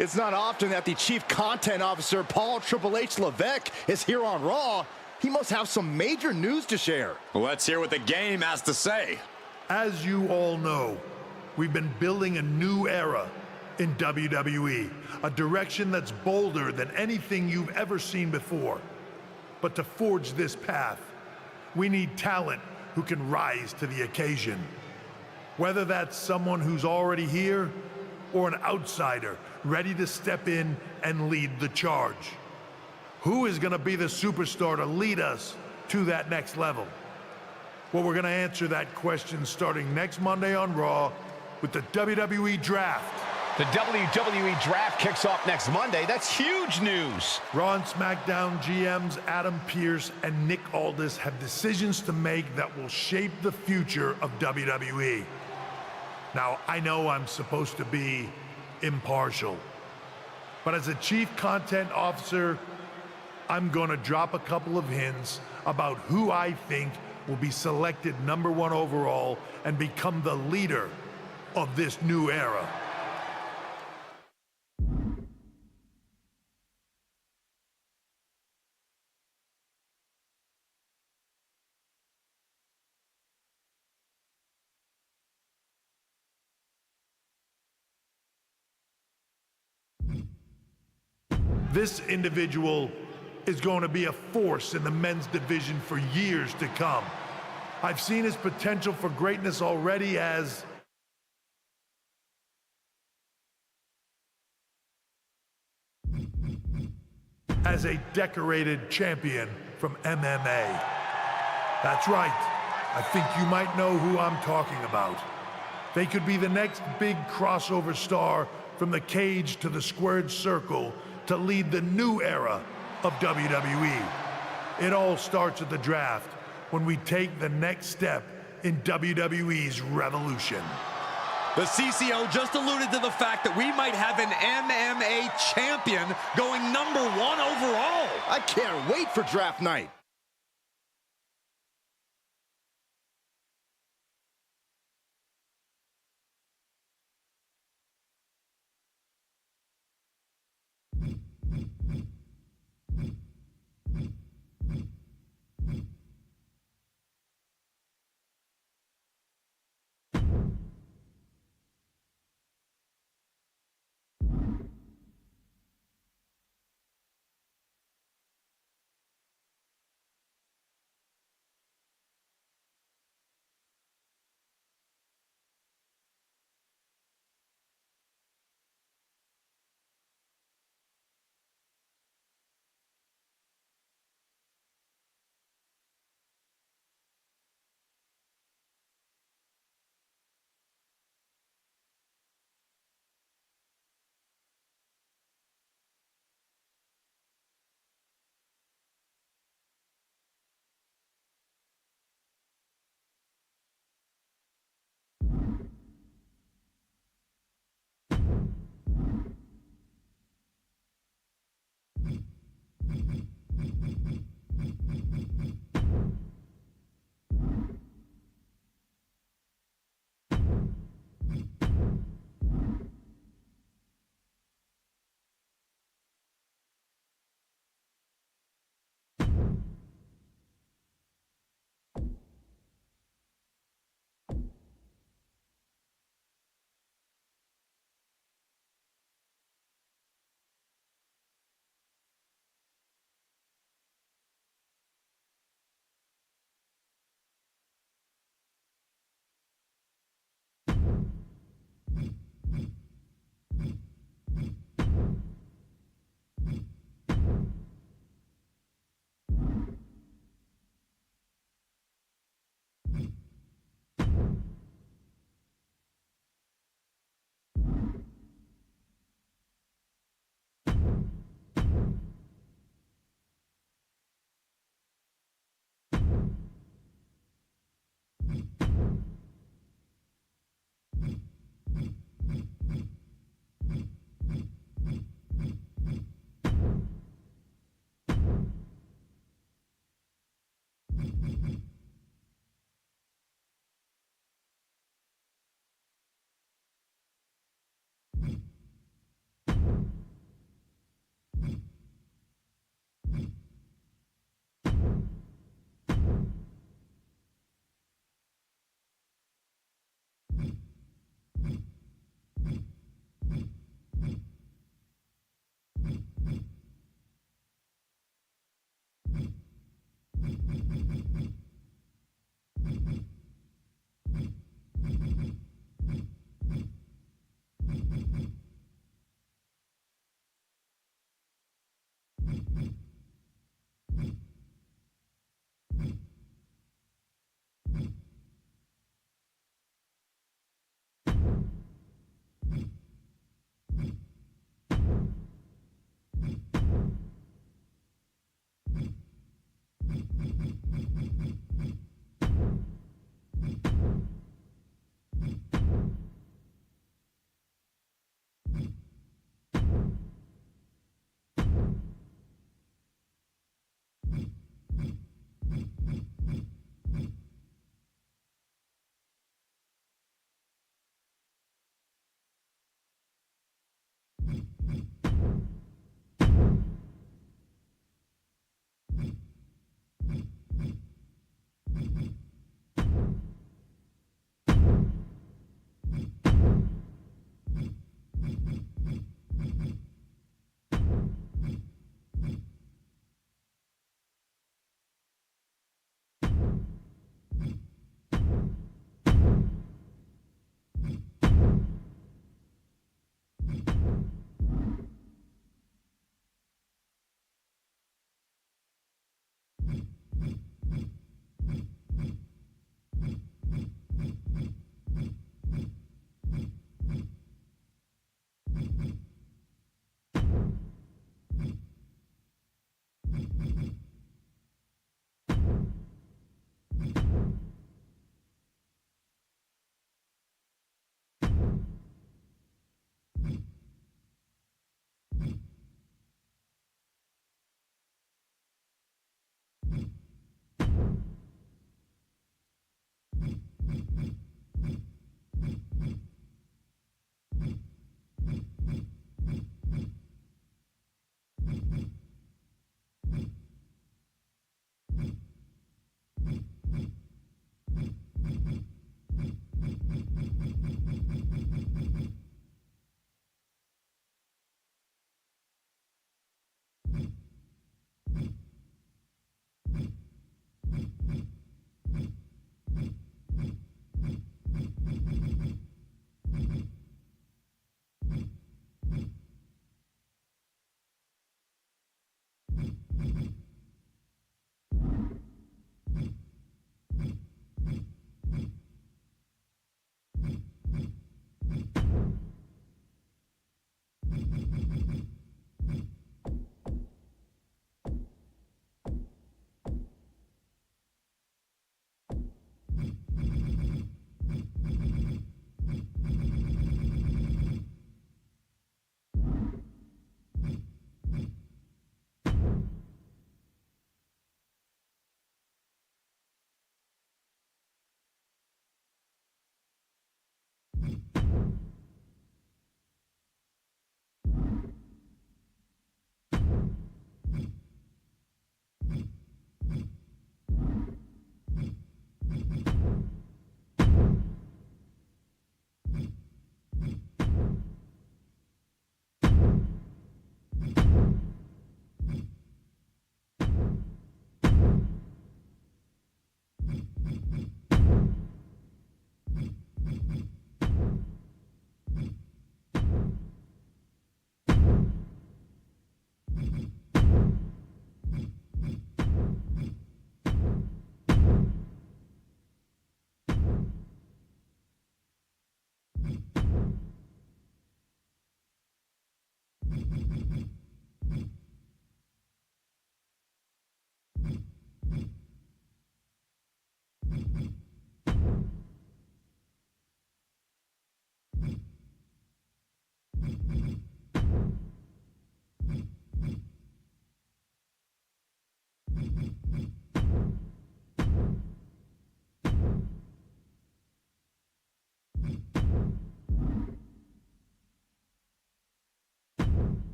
It's not often that the Chief Content Officer, Paul Triple H Levesque, is here on Raw. He must have some major news to share. Let's hear what the game has to say. As you all know, we've been building a new era in WWE, a direction that's bolder than anything you've ever seen before. But to forge this path, we need talent who can rise to the occasion. Whether that's someone who's already here or an outsider ready to step in and lead the charge. Who is going to be the superstar to lead us to that next level? Well, we're going to answer that question starting next Monday on Raw with the WWE Draft. The WWE Draft kicks off next Monday. That's huge news. Raw and SmackDown GMs Adam Pearce and Nick Aldis have decisions to make that will shape the future of WWE. Now, I know I'm supposed to be impartial, but as a Chief Content Officer, I'm going to drop a couple of hints about who I think will be selected #1 overall and become the leader of this new era. This individual is going to be a force in the men's division for years to come. I've seen his potential for greatness already as a decorated champion from MMA. That's right. I think you might know who I'm talking about. They could be the next big crossover star from the cage to the squared circle to lead the new era of WWE. It all starts at the draft when we take the next step in WWE's revolution. The CCO just alluded to the fact that we might have an MMA champion going #1 overall. I can't wait for draft night.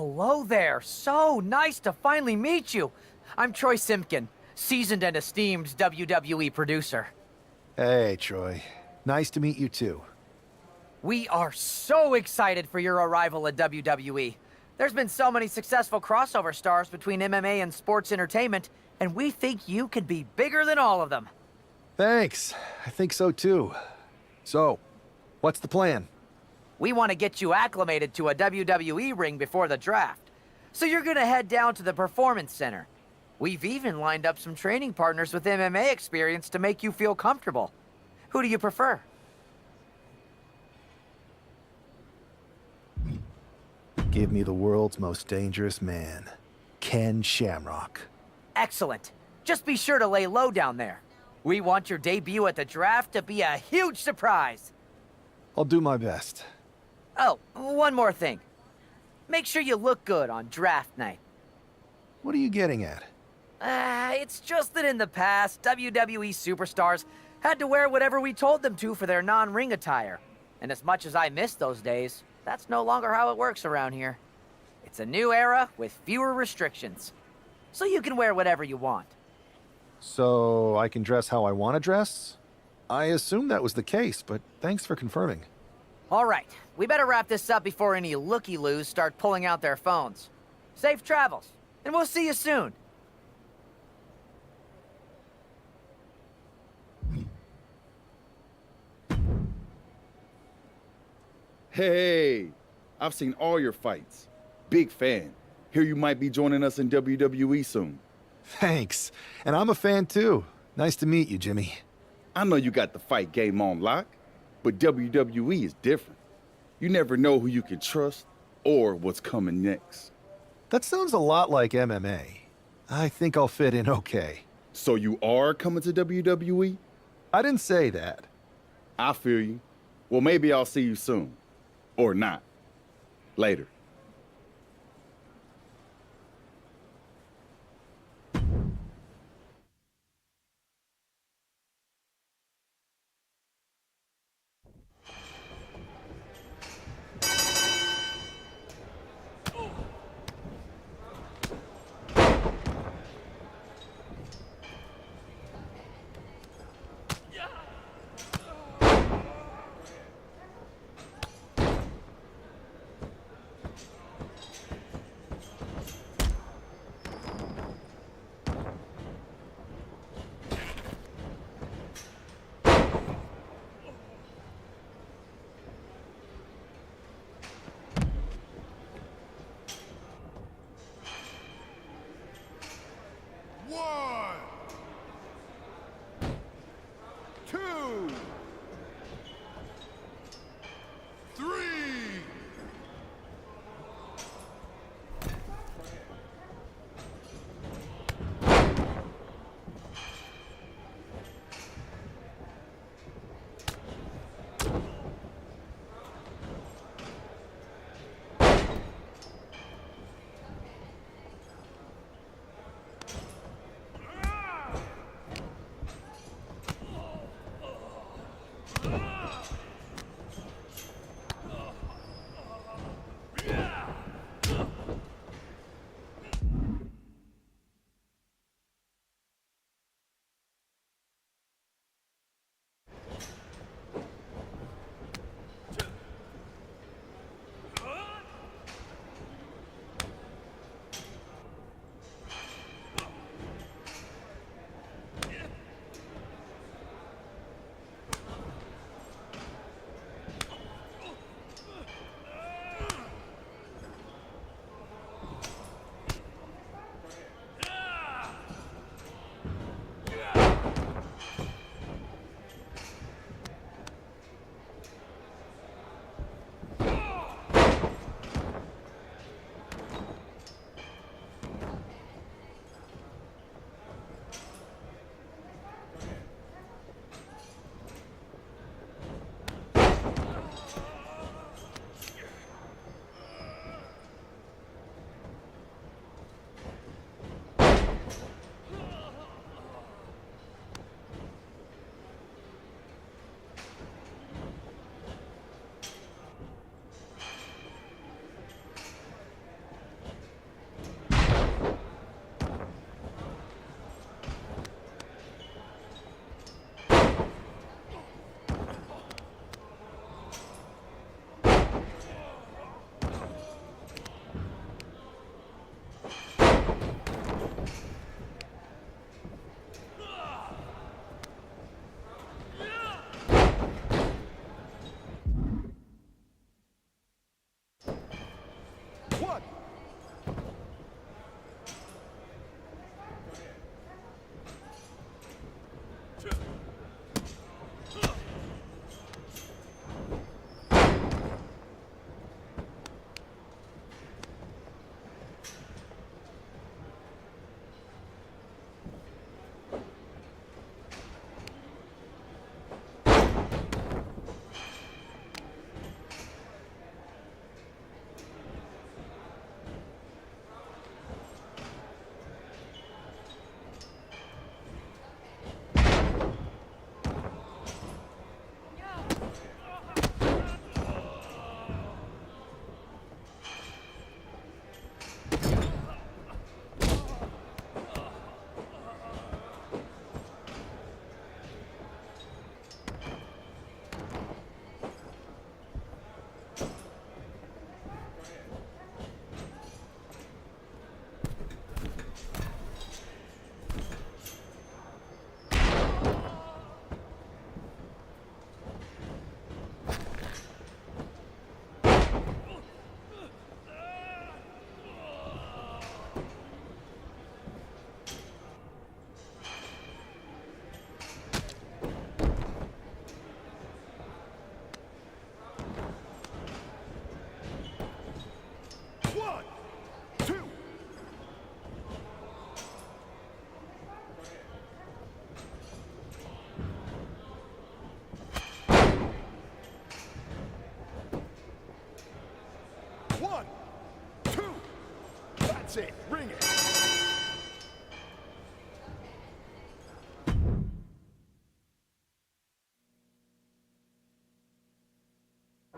Hello there. So nice to finally meet you. I'm Troy Simpkin, seasoned and esteemed WWE producer. Hey, Troy. Nice to meet you too. We are so excited for your arrival at WWE. There's been so many successful crossover stars between MMA and sports entertainment, and we think you could be bigger than all of them. Thanks. I think so too. So, what's the plan? We want to get you acclimated to a WWE ring before the draft. So you're gonna head down to the Performance Center. We've even lined up some training partners with MMA experience to make you feel comfortable. Who do you prefer? Give me the world's most dangerous man, Ken Shamrock. Excellent. Just be sure to lay low down there. We want your debut at the draft to be a huge surprise. I'll do my best. Oh, one more thing. Make sure you look good on draft night. What are you getting at? It's just that in the past, WWE superstars had to wear whatever we told them to for their non-ring attire. And as much as I miss those days, that's no longer how it works around here. It's a new era with fewer restrictions. So you can wear whatever you want. So, I can dress how I want to dress? I assumed that was the case, but thanks for confirming. All right, we better wrap this up before any looky-loos start pulling out their phones. Safe travels, and we'll see you soon. Hey, I've seen all your fights. Big fan. Hear you might be joining us in WWE soon. Thanks. And I'm a fan too. Nice to meet you, Jimmy. I know you got the fight game on lock, but WWE is different. You never know who you can trust or what's coming next. That sounds a lot like MMA. I think I'll fit in okay. So you are coming to WWE? I didn't say that. I feel you. Well, maybe I'll see you soon. Or not. Later. That's it. Ring it.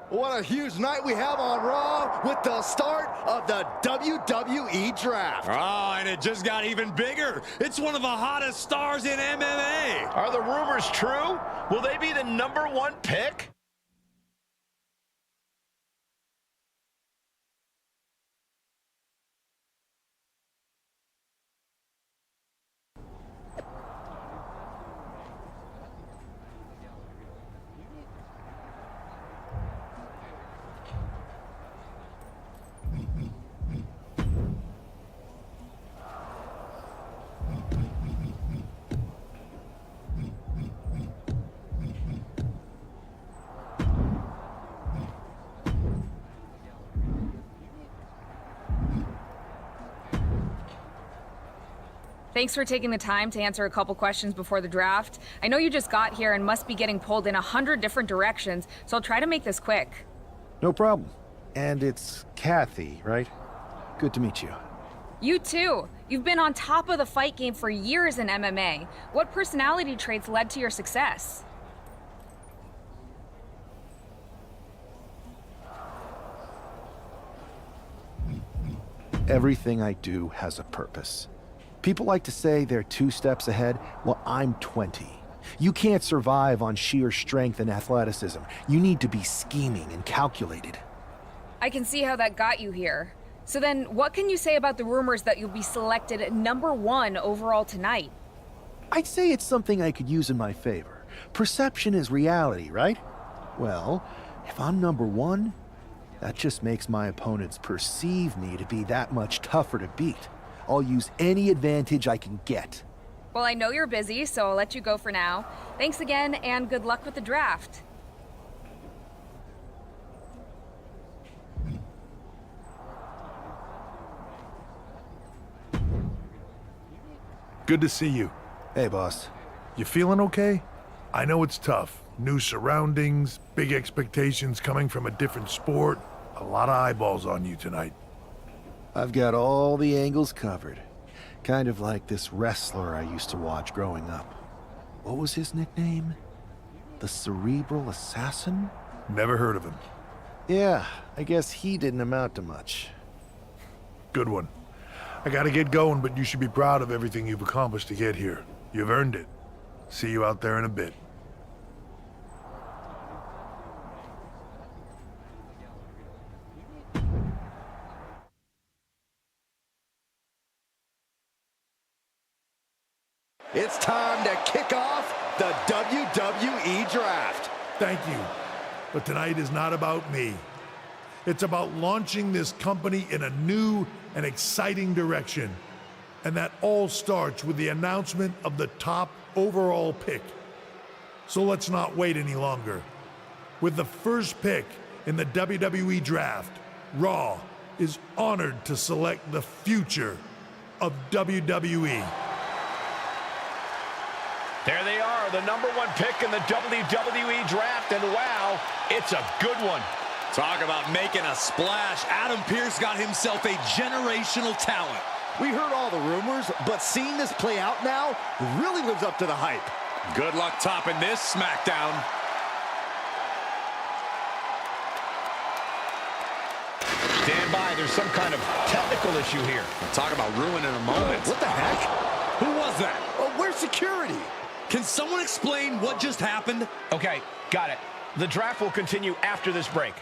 What a huge night we have on Raw with the start of the WWE Draft. Oh, and it just got even bigger. It's one of the hottest stars in MMA. Are the rumors true? Will they be the #1 pick? Thanks for taking the time to answer a couple questions before the draft. I know you just got here and must be getting pulled in 100 different directions, so I'll try to make this quick. No problem. And it's Kathy, right? Good to meet you. You too. You've been on top of the fight game for years in MMA. What personality traits led to your success? Everything I do has a purpose. People like to say they're 2 steps ahead. Well, I'm 20. You can't survive on sheer strength and athleticism. You need to be scheming and calculated. I can see how that got you here. So then, what can you say about the rumors that you'll be selected #1 overall tonight? I'd say it's something I could use in my favor. Perception is reality, right? Well, if I'm #1, that just makes my opponents perceive me to be that much tougher to beat. I'll use any advantage I can get. Well, I know you're busy, so I'll let you go for now. Thanks again, and good luck with the draft. Good to see you. Hey, boss. You feeling okay? I know it's tough. New surroundings, big expectations coming from a different sport. A lot of eyeballs on you tonight. I've got all the angles covered. Kind of like this wrestler I used to watch growing up. What was his nickname? The Cerebral Assassin? Never heard of him. Yeah, I guess he didn't amount to much. Good one. I gotta get going, but you should be proud of everything you've accomplished to get here. You've earned it. See you out there in a bit. It's time to kick off the WWE Draft. Thank you. But tonight is not about me. It's about launching this company in a new and exciting direction. And that all starts with the announcement of the top overall pick. So let's not wait any longer. With the first pick in the WWE Draft, Raw is honored to select the future of WWE. There they are, the #1 pick in the WWE Draft, and wow, it's a good one. Talk about making a splash. Adam Pearce got himself a generational talent. We heard all the rumors, but seeing this play out now really lives up to the hype. Good luck topping this SmackDown. Stand by, there's some kind of technical issue here. Talk about ruining a moment. What the heck? Who was that? Oh, where's security? Can someone explain what just happened? Okay, got it. The draft will continue after this break.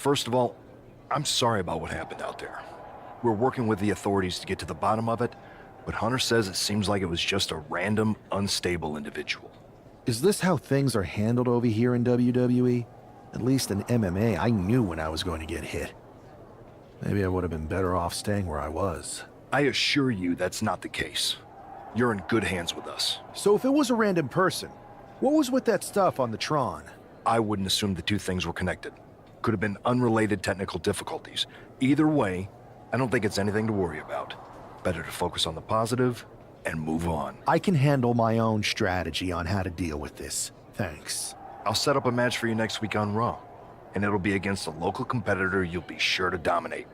First of all, I'm sorry about what happened out there. We're working with the authorities to get to the bottom of it, but Hunter says it seems like it was just a random, unstable individual. Is this how things are handled over here in WWE? At least in MMA, I knew when I was going to get hit. Maybe I would have been better off staying where I was. I assure you that's not the case. You're in good hands with us. So if it was a random person, what was with that stuff on the Tron? I wouldn't assume the two things were connected. Could have been unrelated technical difficulties. Either way, I don't think it's anything to worry about. Better to focus on the positive and move on. I can handle my own strategy on how to deal with this. Thanks. I'll set up a match for you next week on Raw, and it'll be against a local competitor you'll be sure to dominate.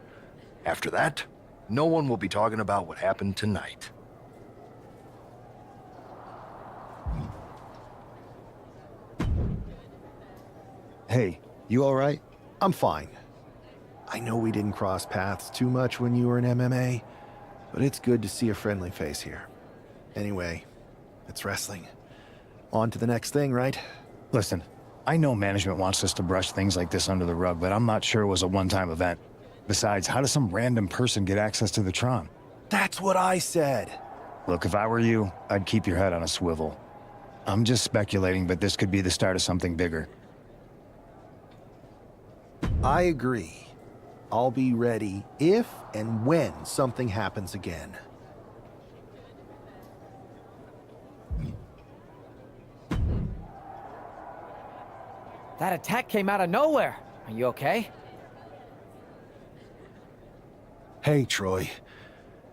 After that, no one will be talking about what happened tonight. Hey, you all right? I'm fine. I know we didn't cross paths too much when you were in MMA, but it's good to see a friendly face here. Anyway, it's wrestling. On to the next thing, right? Listen, I know management wants us to brush things like this under the rug, but I'm not sure it was a one-time event. Besides, how does some random person get access to the Tron? That's what I said. Look, if I were you, I'd keep your head on a swivel. I'm just speculating, but this could be the start of something bigger. I agree. I'll be ready if and when something happens again. That attack came out of nowhere. Are you okay? Hey, Troy.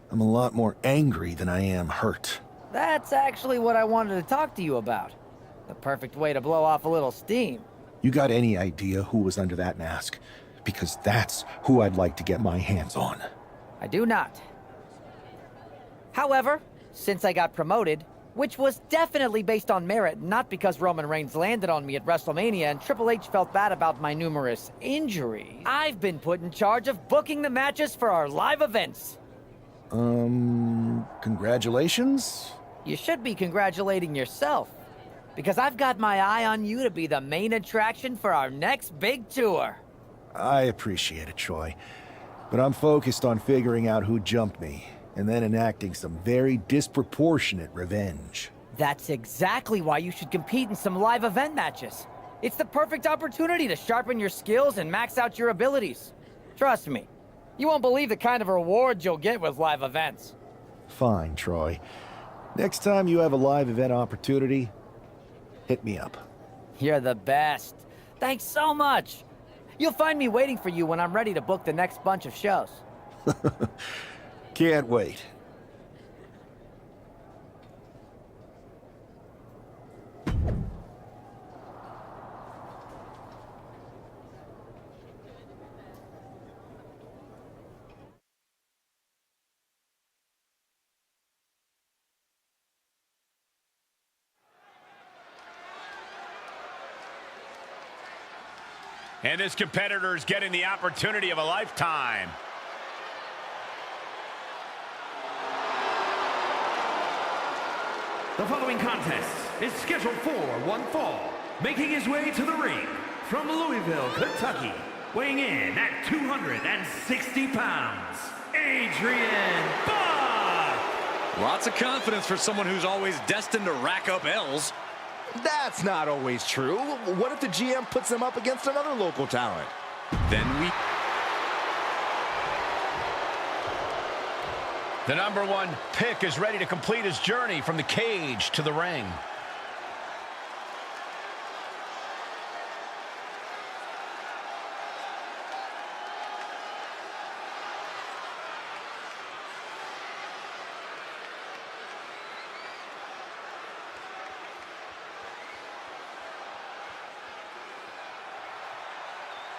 I'm a lot more angry than I am hurt. That's actually what I wanted to talk to you about. The perfect way to blow off a little steam. You got any idea who was under that mask? Because that's who I'd like to get my hands on. I do not. However, since I got promoted, which was definitely based on merit, not because Roman Reigns landed on me at WrestleMania and Triple H felt bad about my numerous injuries, I've been put in charge of booking the matches for our live events. Congratulations? You should be congratulating yourself, because I've got my eye on you to be the main attraction for our next big tour. I appreciate it, Troy. But I'm focused on figuring out who jumped me, and then enacting some very disproportionate revenge. That's exactly why you should compete in some live event matches. It's the perfect opportunity to sharpen your skills and max out your abilities. Trust me, you won't believe the kind of rewards you'll get with live events. Fine, Troy. Next time you have a live event opportunity, hit me up. You're the best. Thanks so much. You'll find me waiting for you when I'm ready to book the next bunch of shows. Can't wait. And this competitor is getting the opportunity of a lifetime. The following contest is scheduled for one fall. Making his way to the ring from Louisville, Kentucky, weighing in at 260 pounds, Adrian Buck! Lots of confidence for someone who's always destined to rack up L's. That's not always true. What if the GM puts them up against another local talent? Then The number one pick is ready to complete his journey from the cage to the ring.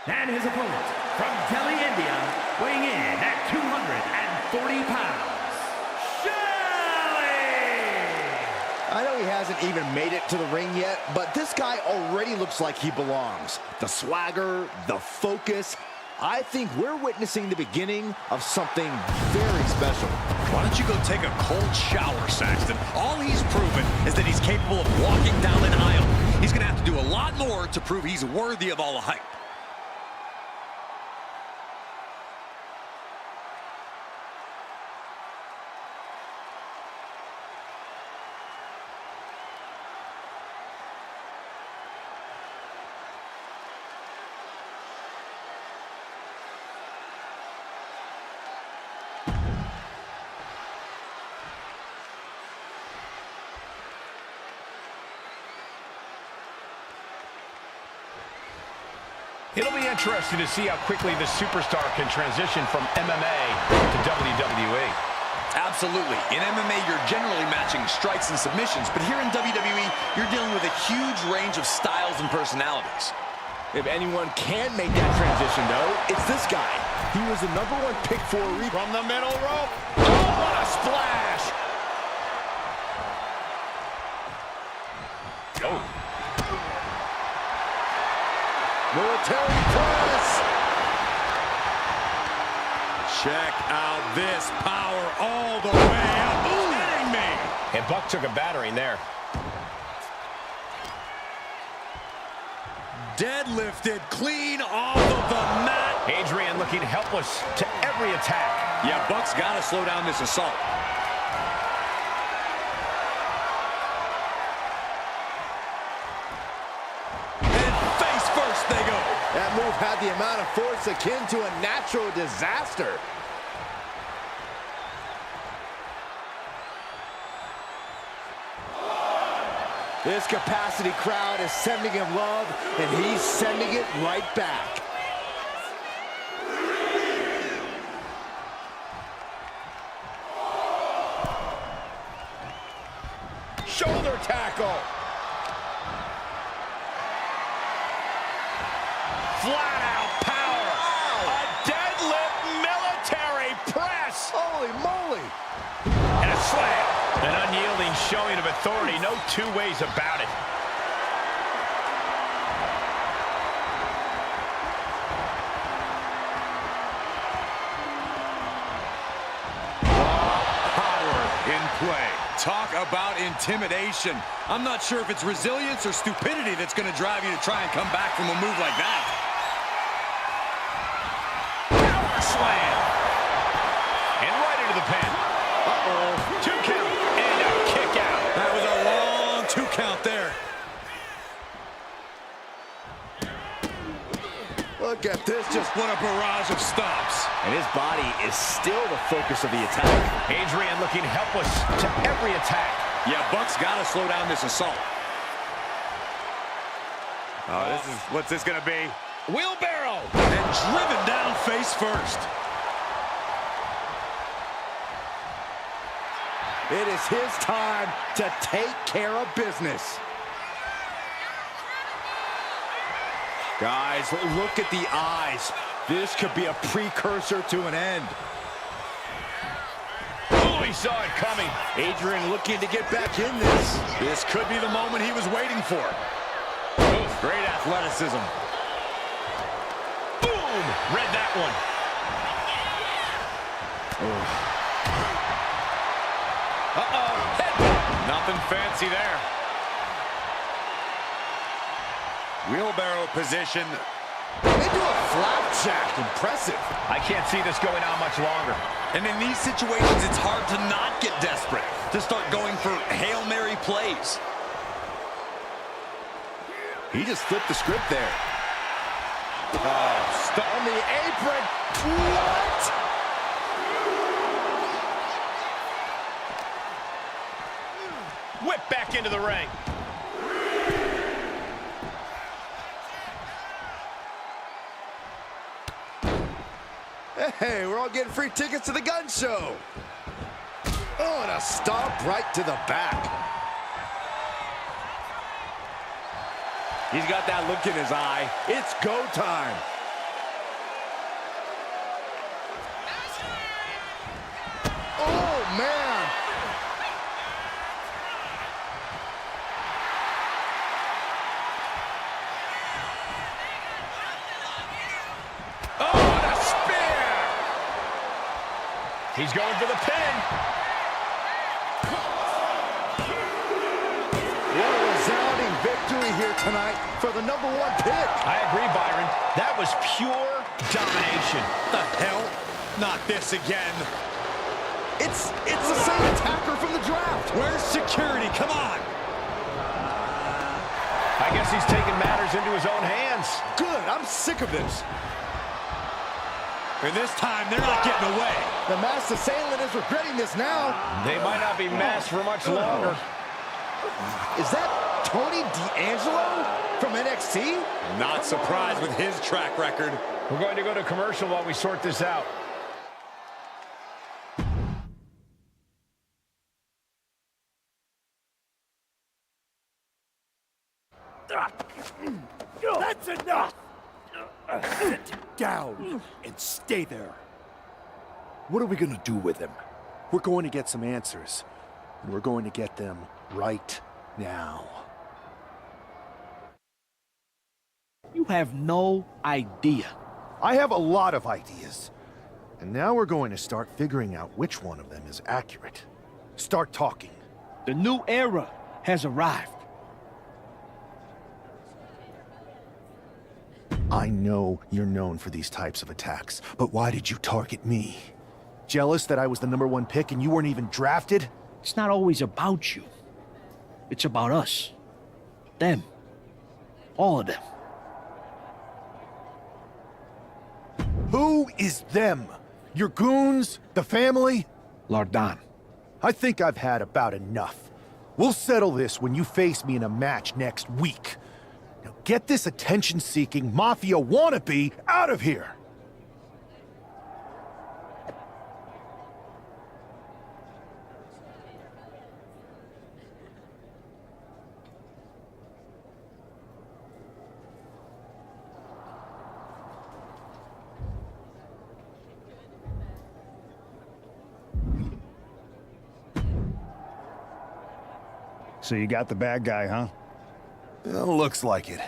And his opponent from Delhi, India, weighing in at 240 pounds, I know he hasn't even made it to the ring yet, but this guy already looks like he belongs. The swagger, the focus. I think we're witnessing the beginning of something very special. why don't you go take a cold shower, Saxton? All he's proven is that he's capable of walking down an aisle. He's going to have to do a lot more to prove he's worthy of all the hype. It'll be interesting to see how quickly the superstar can transition from MMA to WWE. Absolutely. In MMA, you're generally matching strikes and submissions, but here in WWE, you're dealing with a huge range of styles and personalities. If anyone can make that transition, though, it's this guy. He was the #1 pick for a reason. From the middle rope. Oh, what a splash! Oh. Military press. Check out this power all the way up. Kidding me? And Buck took a battering there. Deadlifted clean off of the mat. Adrian looking helpless to every attack. Yeah, Buck's got to slow down this assault. And face first they go. That move had the amount of force akin to a natural disaster. This capacity crowd is sending him love, and he's sending it right back. Shoulder tackle. Flat out power. A deadlift military press. Holy moly. And a slam. An unyielding showing of authority. No two ways about it. Power in play. Talk about intimidation. I'm not sure if it's resilience or stupidity that's going to drive you to try and come back from a move like that. Power slam. And right into the pin. Uh-oh. 2 count. And a kick out. That was a long 2 count there. Look at this, just What a barrage of stops. and his body is still the focus of the attack. Adrian looking helpless to every attack. Yeah, Buck's got to slow down this assault. Oh, what's this going to be? Wheelbarrow. And driven down face first. It is his time to take care of business. Guys, look at the eyes. This could be a precursor to an end. Oh, he saw it coming. Adrian looking to get back in this. This could be the moment he was waiting for. Great athleticism. Boom! Read that one. Uh-oh. Headbutt. Nothing fancy there. Wheelbarrow position. Into a flapjack. Impressive. I can't see this going on much longer. And in these situations, it's hard to not get desperate, to start going for Hail Mary plays. He just flipped the script there. Oh, on the apron. What? Whip back into the ring. Hey, we're all getting free tickets to the gun show. Oh, and a stomp right to the back. He's got that look in his eye. It's go time. Oh, man. Oh, and a spear. He's going for the pin. What a resounding victory here tonight for the #1 pick. I agree, Byron. That was pure domination. The hell? Not this again. It's the same attacker from the draft. Where's security? Come on. I guess he's taking matters into his own hands. Good, I'm sick of this. And this time, they're not getting away. The masked assailant is regretting this now. They might not be masked for much longer. Is that Tony D'Angelo? from NXT? Not surprised with his track record. We're going to go to commercial while we sort this out. That's enough! Sit down and stay there. What are we gonna do with him? We're going to get some answers, and we're going to get them right now. You have no idea. I have a lot of ideas. And now we're going to start figuring out which one of them is accurate. Start talking. The new era has arrived. I know you're known for these types of attacks, but why did you target me? Jealous that I was the #1 pick and you weren't even drafted? It's not always about you. It's about us. Them. All of them. Who is them? Your goons? The family? Lardan. I think I've had about enough. We'll settle this when you face me in a match next week. Now get this attention-seeking mafia wannabe out of here! So you got the bad guy, huh? Looks like it.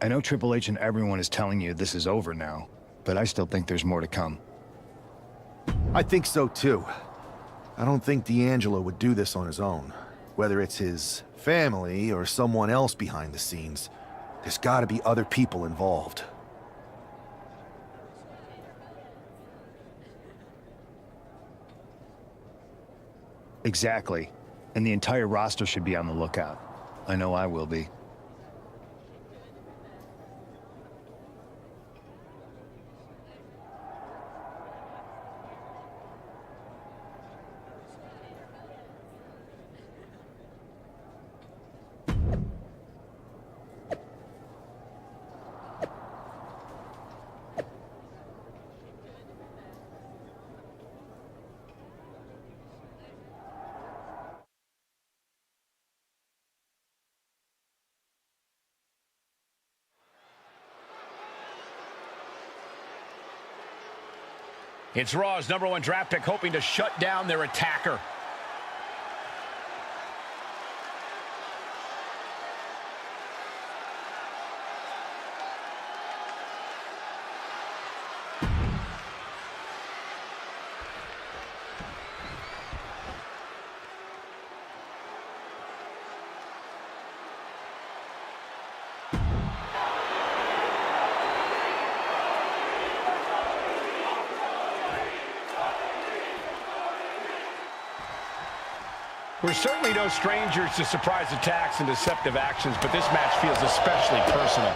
I know Triple H and everyone is telling you this is over now, but I still think there's more to come. I think so too. I don't think D'Angelo would do this on his own. Whether it's his family or someone else behind the scenes, there's gotta be other people involved. Exactly. And the entire roster should be on the lookout. I know I will be. It's Raw's #1 draft pick hoping to shut down their attacker. We're certainly no strangers to surprise attacks and deceptive actions, but this match feels especially personal.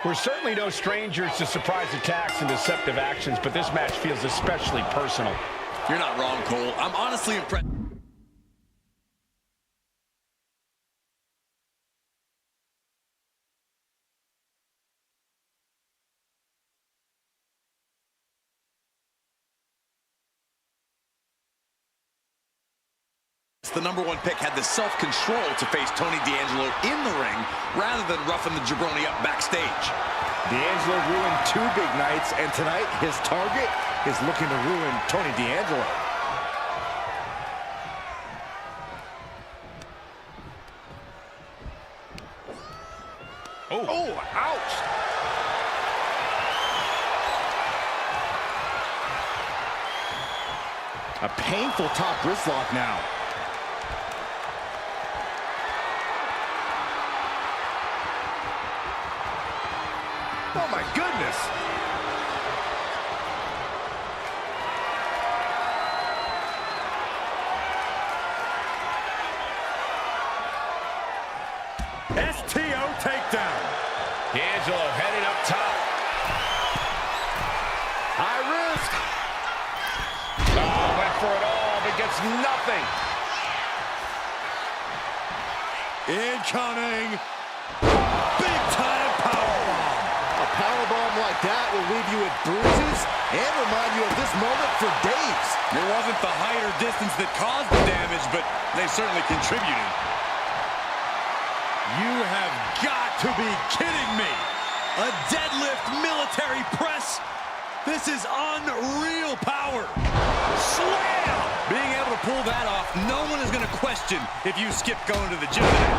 We're certainly no strangers to surprise attacks and deceptive actions, but this match feels especially personal. You're not wrong, Cole. I'm honestly impressed. The #1 pick had the self-control to face Tony D'Angelo in the ring rather than roughing the jabroni up backstage. D'Angelo ruined 2 big nights, and tonight his target is looking to ruin Tony D'Angelo. Oh, ouch! A painful top wrist lock now. Oh my goodness! STO takedown. D'Angelo headed up top. High risk. Oh, went for it all, but gets nothing. Incoming. Big time powerbomb. A powerbomb like that will leave you with bruises and remind you of this moment for days. It wasn't the height or distance that caused the damage, but they certainly contributed. You have got to be kidding me. A deadlift military press. This is unreal power. Slam! Being able to pull that off, no one is going to question if you skip going to the gym today.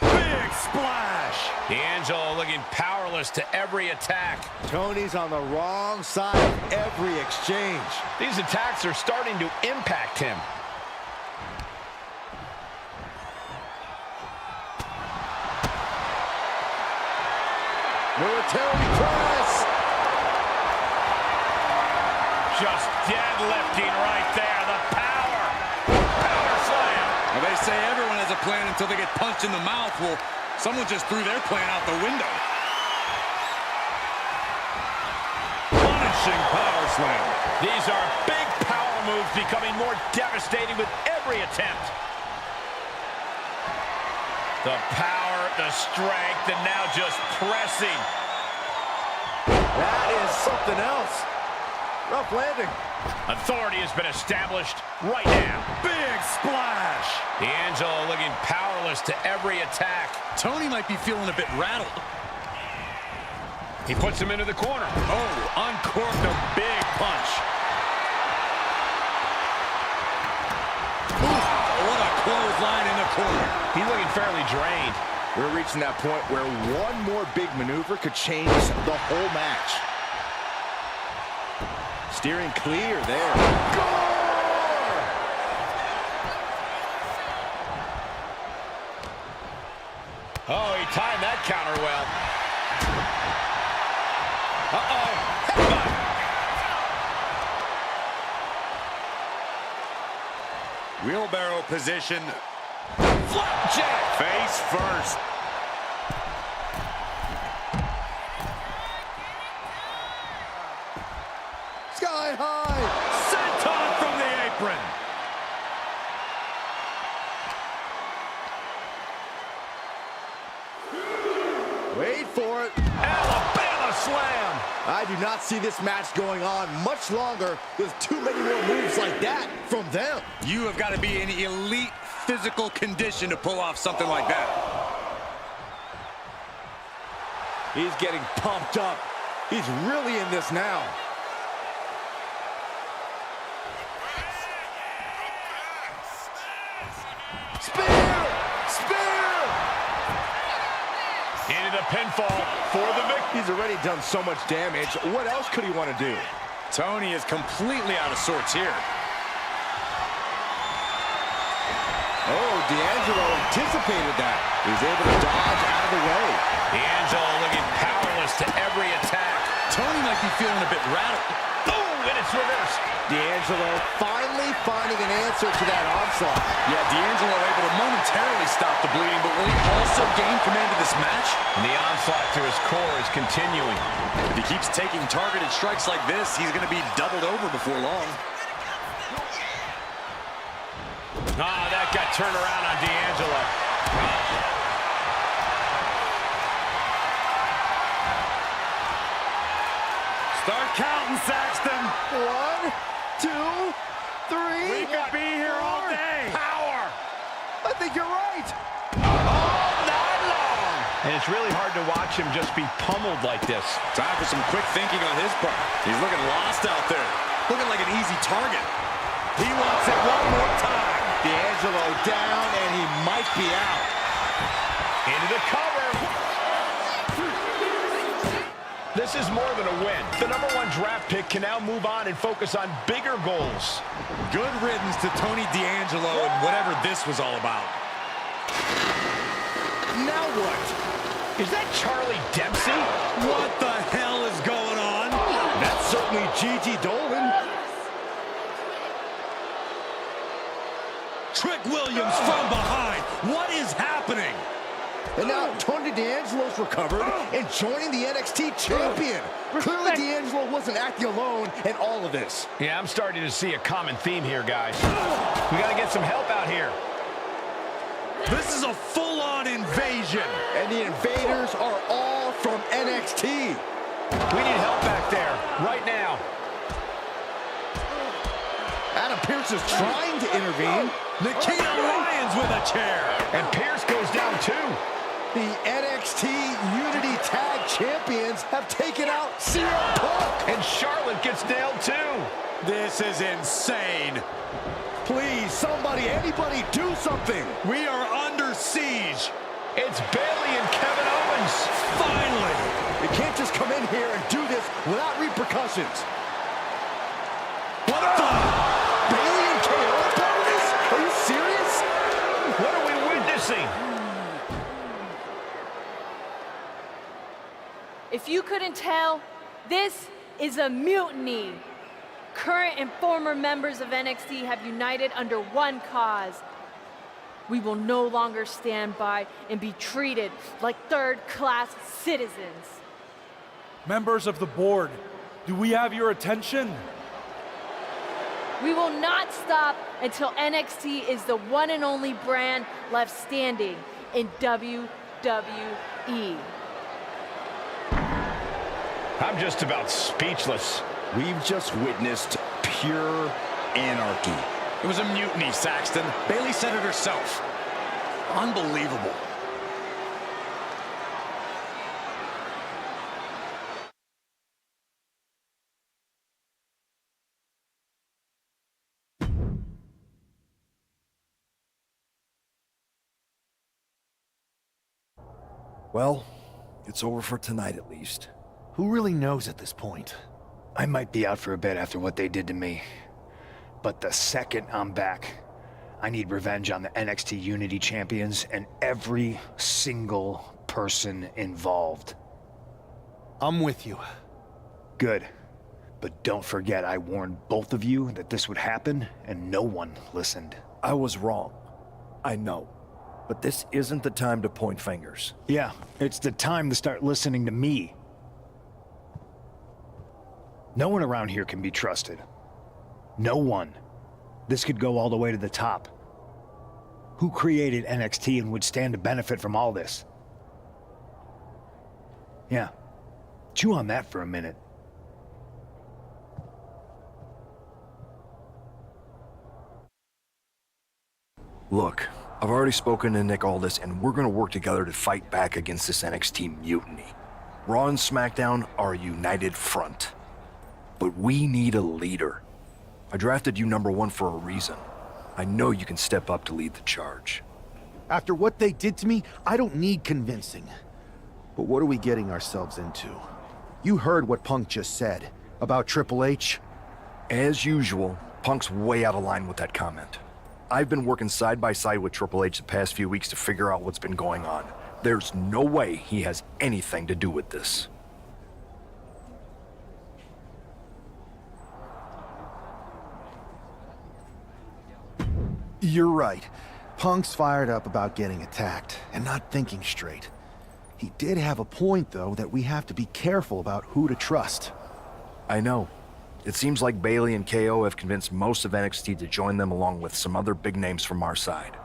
Big splash. D'Angelo looking powerless to every attack. Tony's on the wrong side of every exchange. These attacks are starting to impact him. Military press. Just deadlifting right there. The power. Power slam. Well, they say everyone has a plan until they get punched in the mouth. Well, someone just threw their plan out the window. Punishing power slam. These are big power moves becoming more devastating with every attempt. The power, the strength, and now just pressing. That is something else. Rough landing. Authority has been established right now. Big splash. D'Angelo looking powerless to every attack. Tony might be feeling a bit rattled. He puts him into the corner. Oh, uncorked a big punch. Ooh, what a clothesline in the corner. He's looking fairly drained. We're reaching that point where one more big maneuver could change the whole match. Steering clear there. Gore! Oh, he timed that counter well. Uh-oh. Headbutt. Wheelbarrow position. Flapjack. Face first. Sky high. Senton from the apron. Wait for it. Alabama slam. I do not see this match going on much longer with too many more moves like that from them. You have got to be in elite physical condition to pull off something like that. He's getting pumped up. He's really in this now. Spear! Spear! Into the pinfall for the victory. He's already done so much damage. What else could he want to do? Tony is completely out of sorts here. Oh, D'Angelo anticipated that. He's able to dodge out of the way. D'Angelo looking powerless to every attack. Tony might be feeling a bit rattled. Oh, and it's reversed. D'Angelo finally finding an answer to that onslaught. Yeah, D'Angelo able to momentarily stop the bleeding, but will he also gain command of this match? And the onslaught to his core is continuing. If he keeps taking targeted strikes like this, he's going to be doubled over before long. Ah, that got turned around on D'Angelo. Start counting, Saxton. 1, 2, 3. We could be here all day. Power. I think you're right. All night long. And it's really hard to watch him just be pummeled like this. Time for some quick thinking on his part. He's looking lost out there. Looking like an easy target. He wants it one more time. D'Angelo down, and he might be out. Into the cover. This is more than a win. The #1 draft pick can now move on and focus on bigger goals. Good riddance to Tony D'Angelo and whatever this was all about. Now what? Is that Charlie Dempsey? What the hell is going on? That's certainly Gigi Dolan. Trick Williams from behind. What is happening? And now Tony D'Angelo's recovered and joining the NXT champion. Clearly D'Angelo wasn't acting alone in all of this. Yeah, I'm starting to see a common theme here, guys. We got to get some help out here. This is a full-on invasion. And the invaders are all from NXT. We need help back there, right now. Adam Pearce is trying to intervene. Nikita Lyons with a chair. And Pearce goes down too. The NXT Unity Tag Champions have taken out CM Punk. And Charlotte gets nailed too. This is insane. Please, somebody, anybody, do something. We are under siege. It's Bayley and Kevin Owens. Finally. You can't just come in here and do this without repercussions. What the? Bayley and KO are part of this? Are you serious? What are we witnessing? If you couldn't tell, this is a mutiny. Current and former members of NXT have united under one cause. We will no longer stand by and be treated like third-class citizens. Members of the board, do we have your attention? We will not stop until NXT is the one and only brand left standing in WWE. I'm just about speechless. We've just witnessed pure anarchy. It was a mutiny, Saxton. Bayley said it herself. Unbelievable. Well, it's over for tonight at least. Who really knows at this point? I might be out for a bit after what they did to me. But the second I'm back, I need revenge on the NXT Unity Champions and every single person involved. I'm with you. Good. But don't forget I warned both of you that this would happen, and no one listened. I was wrong. I know. But this isn't the time to point fingers. Yeah, it's the time to start listening to me. No one around here can be trusted. No one. This could go all the way to the top. Who created NXT and would stand to benefit from all this? Yeah. Chew on that for a minute. Look, I've already spoken to Nick Aldis, and we're gonna work together to fight back against this NXT mutiny. Raw and SmackDown are a united front. But we need a leader. I drafted you #1 for a reason. I know you can step up to lead the charge. After what they did to me, I don't need convincing. But what are we getting ourselves into? You heard what Punk just said about Triple H. As usual, Punk's way out of line with that comment. I've been working side by side with Triple H the past few weeks to figure out what's been going on. There's no way he has anything to do with this. You're right. Punk's fired up about getting attacked and not thinking straight. He did have a point, though, that we have to be careful about who to trust. I know. It seems like Bayley and KO have convinced most of NXT to join them along with some other big names from our side.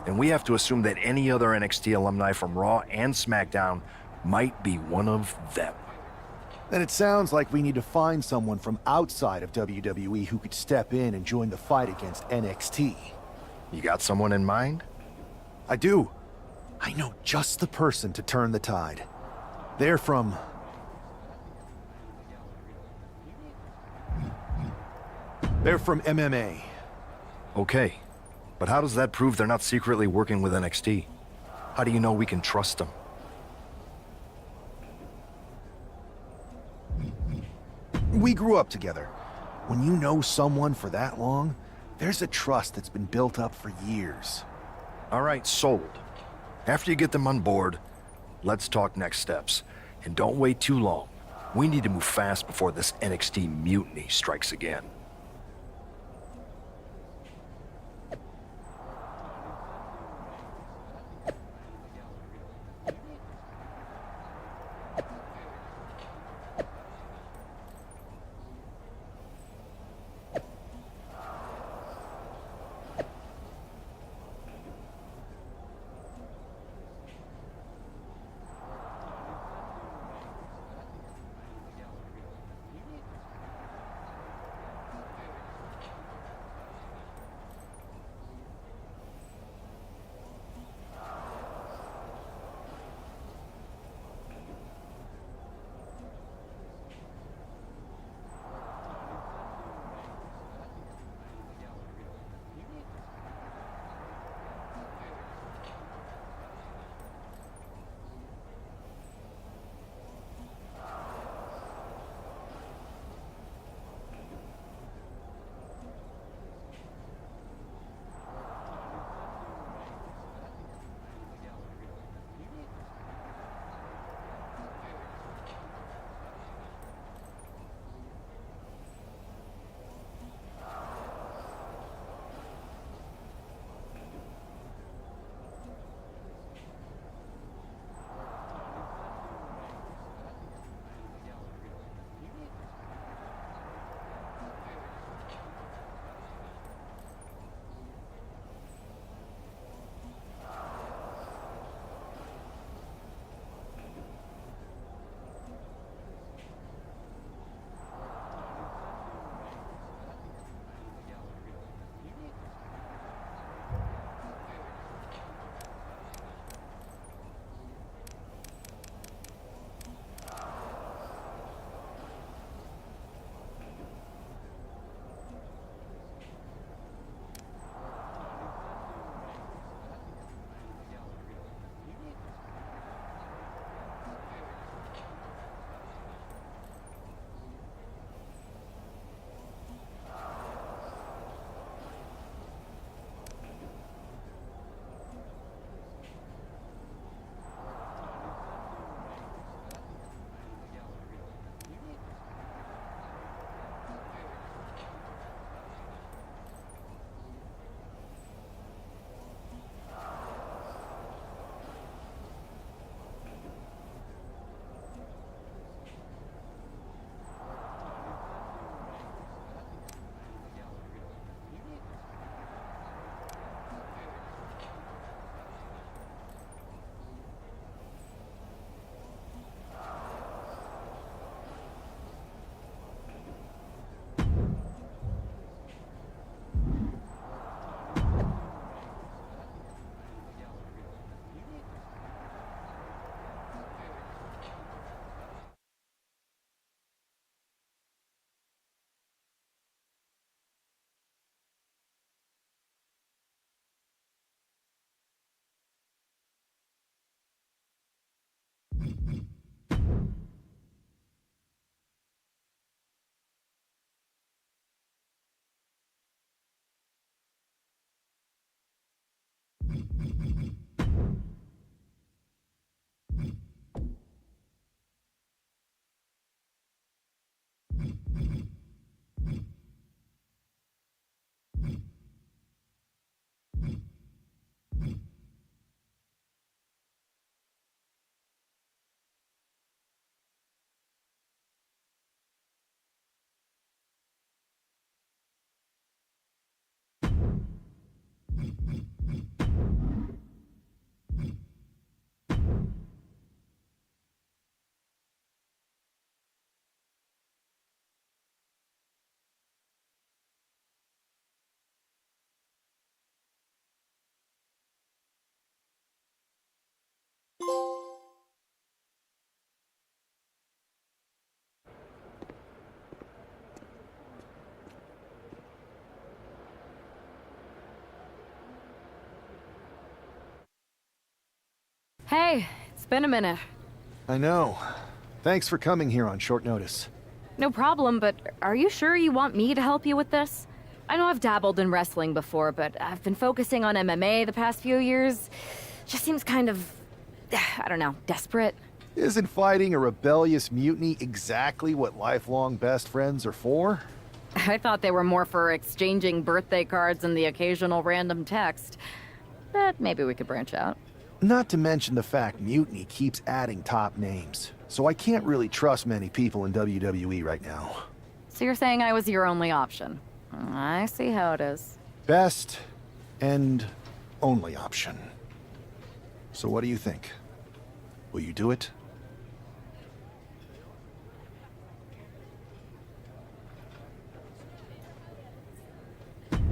And we have to assume that any other NXT alumni from Raw and SmackDown might be one of them. Then it sounds like we need to find someone from outside of WWE who could step in and join the fight against NXT. You got someone in mind? I do. I know just the person to turn the tide. They're from... They're from MMA. Okay, but how does that prove they're not secretly working with NXT? How do you know we can trust them? We grew up together. When you know someone for that long, there's a trust that's been built up for years. All right, sold. After you get them on board, let's talk next steps. And don't wait too long. We need to move fast before this NXT mutiny strikes again. Hey, it's been a minute. I know. Thanks for coming here on short notice. No problem, but are you sure you want me to help you with this? I know I've dabbled in wrestling before, but I've been focusing on MMA the past few years. Just seems kind of, I don't know, desperate. Isn't fighting a rebellious mutiny exactly what lifelong best friends are for? I thought they were more for exchanging birthday cards and the occasional random text. But maybe we could branch out. Not to mention the fact Mutiny keeps adding top names, so I can't really trust many people in WWE right now. So you're saying I was your only option? I see how it is. Best and only option. So what do you think? Will you do it?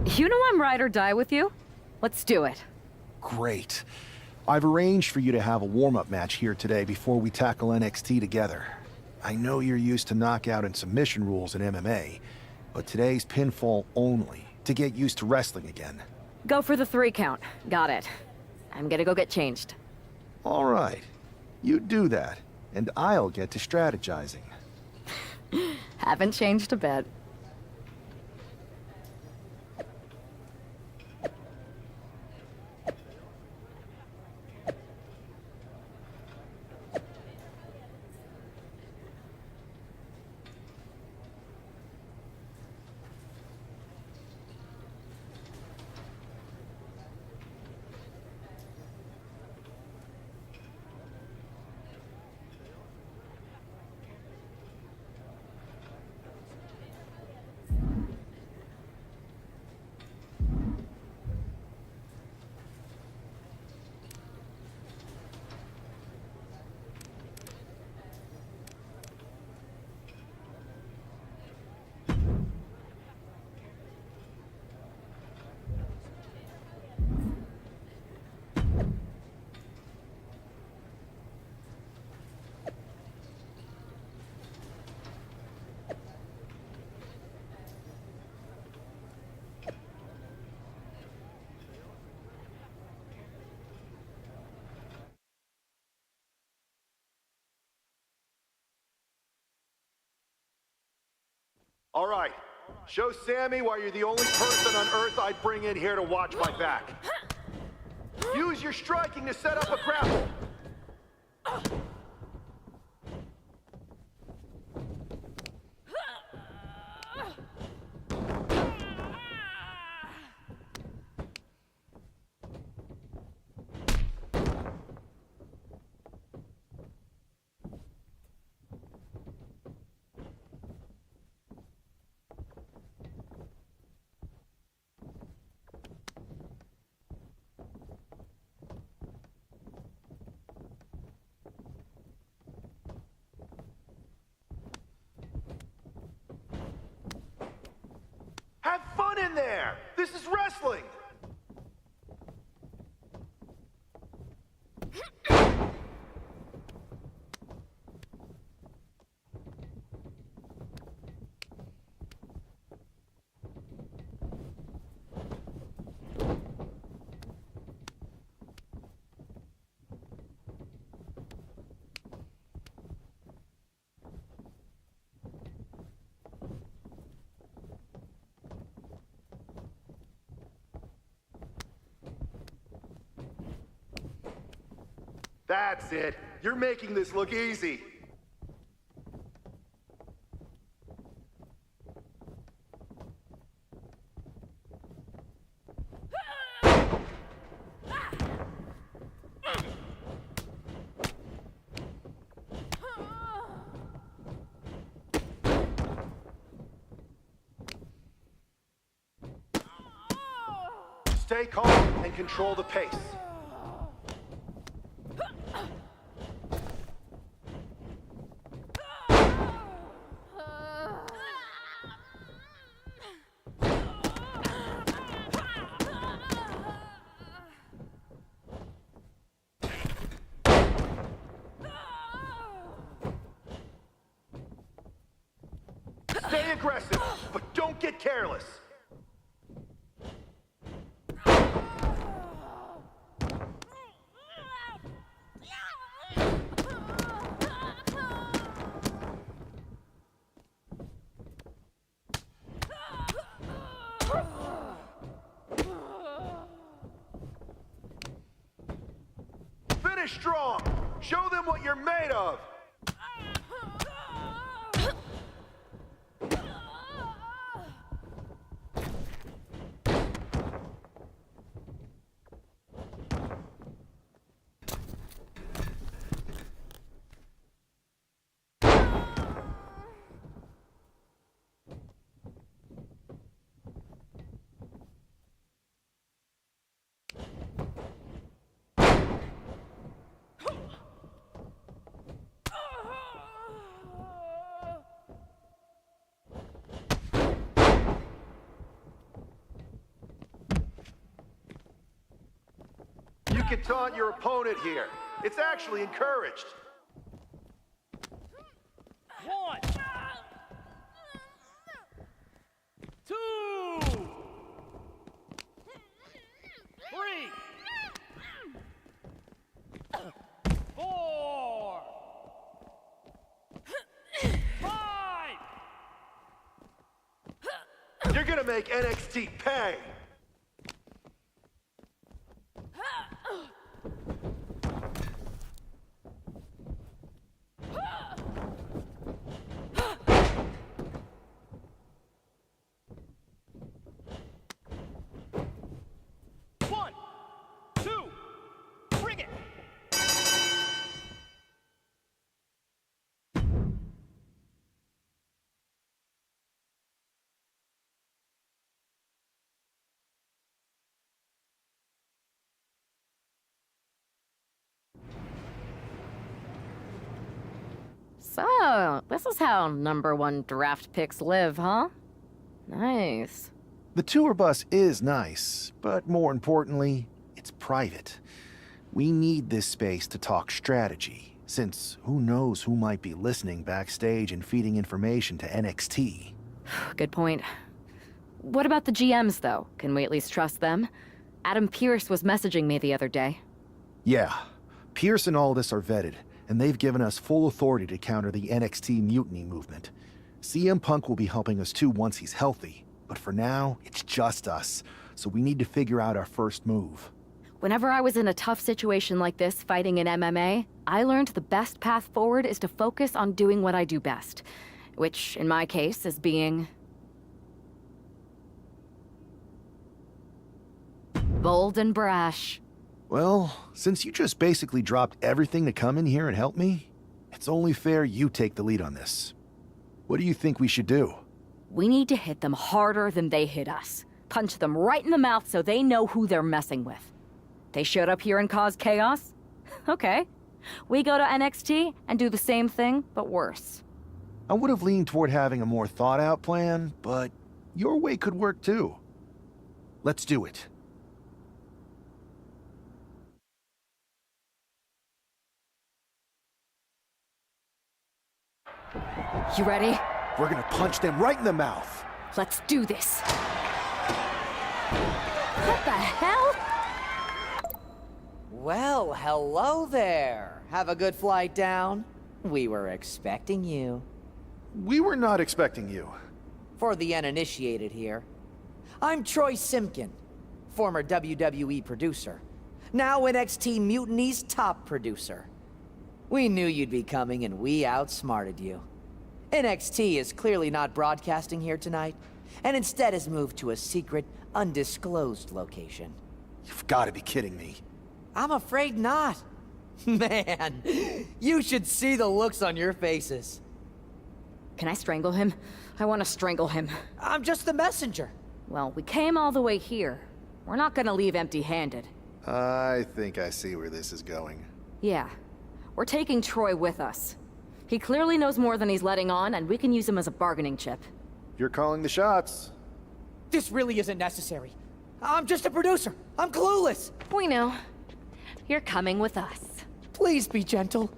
You know I'm ride or die with you. Let's do it. Great. I've arranged for you to have a warm-up match here today before we tackle NXT together. I know you're used to knockout and submission rules in MMA, but today's pinfall only, to get used to wrestling again. Go for the 3 count. Got it. I'm gonna go get changed. All right. You do that, and I'll get to strategizing. Haven't changed a bit. All right, show Sammy why you're the only person on Earth I'd bring in here to watch my back. Use your striking to set up a grapple. Have fun in there! This is wrestling! That's it. You're making this look easy. Stay calm and control the pace. aggressive, but don't get careless. Finish strong. Show them what you're made of. You can taunt your opponent here. It's actually encouraged. 1, 2, 3, 4, 5. You're gonna make NXT pay. So, this is how #1 draft picks live, huh? Nice. The tour bus is nice, but more importantly, it's private. We need this space to talk strategy, since who knows who might be listening backstage and feeding information to NXT. Good point. What about the GMs, though? Can we at least trust them? Adam Pearce was messaging me the other day. Yeah, Pierce and Aldis are vetted, and they've given us full authority to counter the NXT mutiny movement. CM Punk will be helping us too once he's healthy, but for now, it's just us, so we need to figure out our first move. Whenever I was in a tough situation like this fighting in MMA, I learned the best path forward is to focus on doing what I do best, which, in my case, is being bold and brash. Well, since you just basically dropped everything to come in here and help me, it's only fair you take the lead on this. What do you think we should do? We need to hit them harder than they hit us. Punch them right in the mouth so they know who they're messing with. They showed up here and caused chaos? Okay. We go to NXT and do the same thing, but worse. I would have leaned toward having a more thought-out plan, but your way could work too. Let's do it. You ready? We're gonna punch them right in the mouth. Let's do this. What the hell? Well, hello there. Have a good flight down. We were expecting you. We were not expecting you. For the uninitiated here, I'm Troy Simkin, former WWE producer, now NXT Mutiny's top producer. We knew you'd be coming and we outsmarted you. NXT is clearly not broadcasting here tonight, and instead has moved to a secret, undisclosed location. You've got to be kidding me. I'm afraid not. Man, you should see the looks on your faces. Can I strangle him? I want to strangle him. I'm just the messenger. Well, we came all the way here. We're not gonna leave empty-handed. I think I see where this is going. Yeah. We're taking Troy with us. He clearly knows more than he's letting on, and we can use him as a bargaining chip. You're calling the shots. This really isn't necessary. I'm just a producer. I'm clueless. We know. You're coming with us. Please be gentle.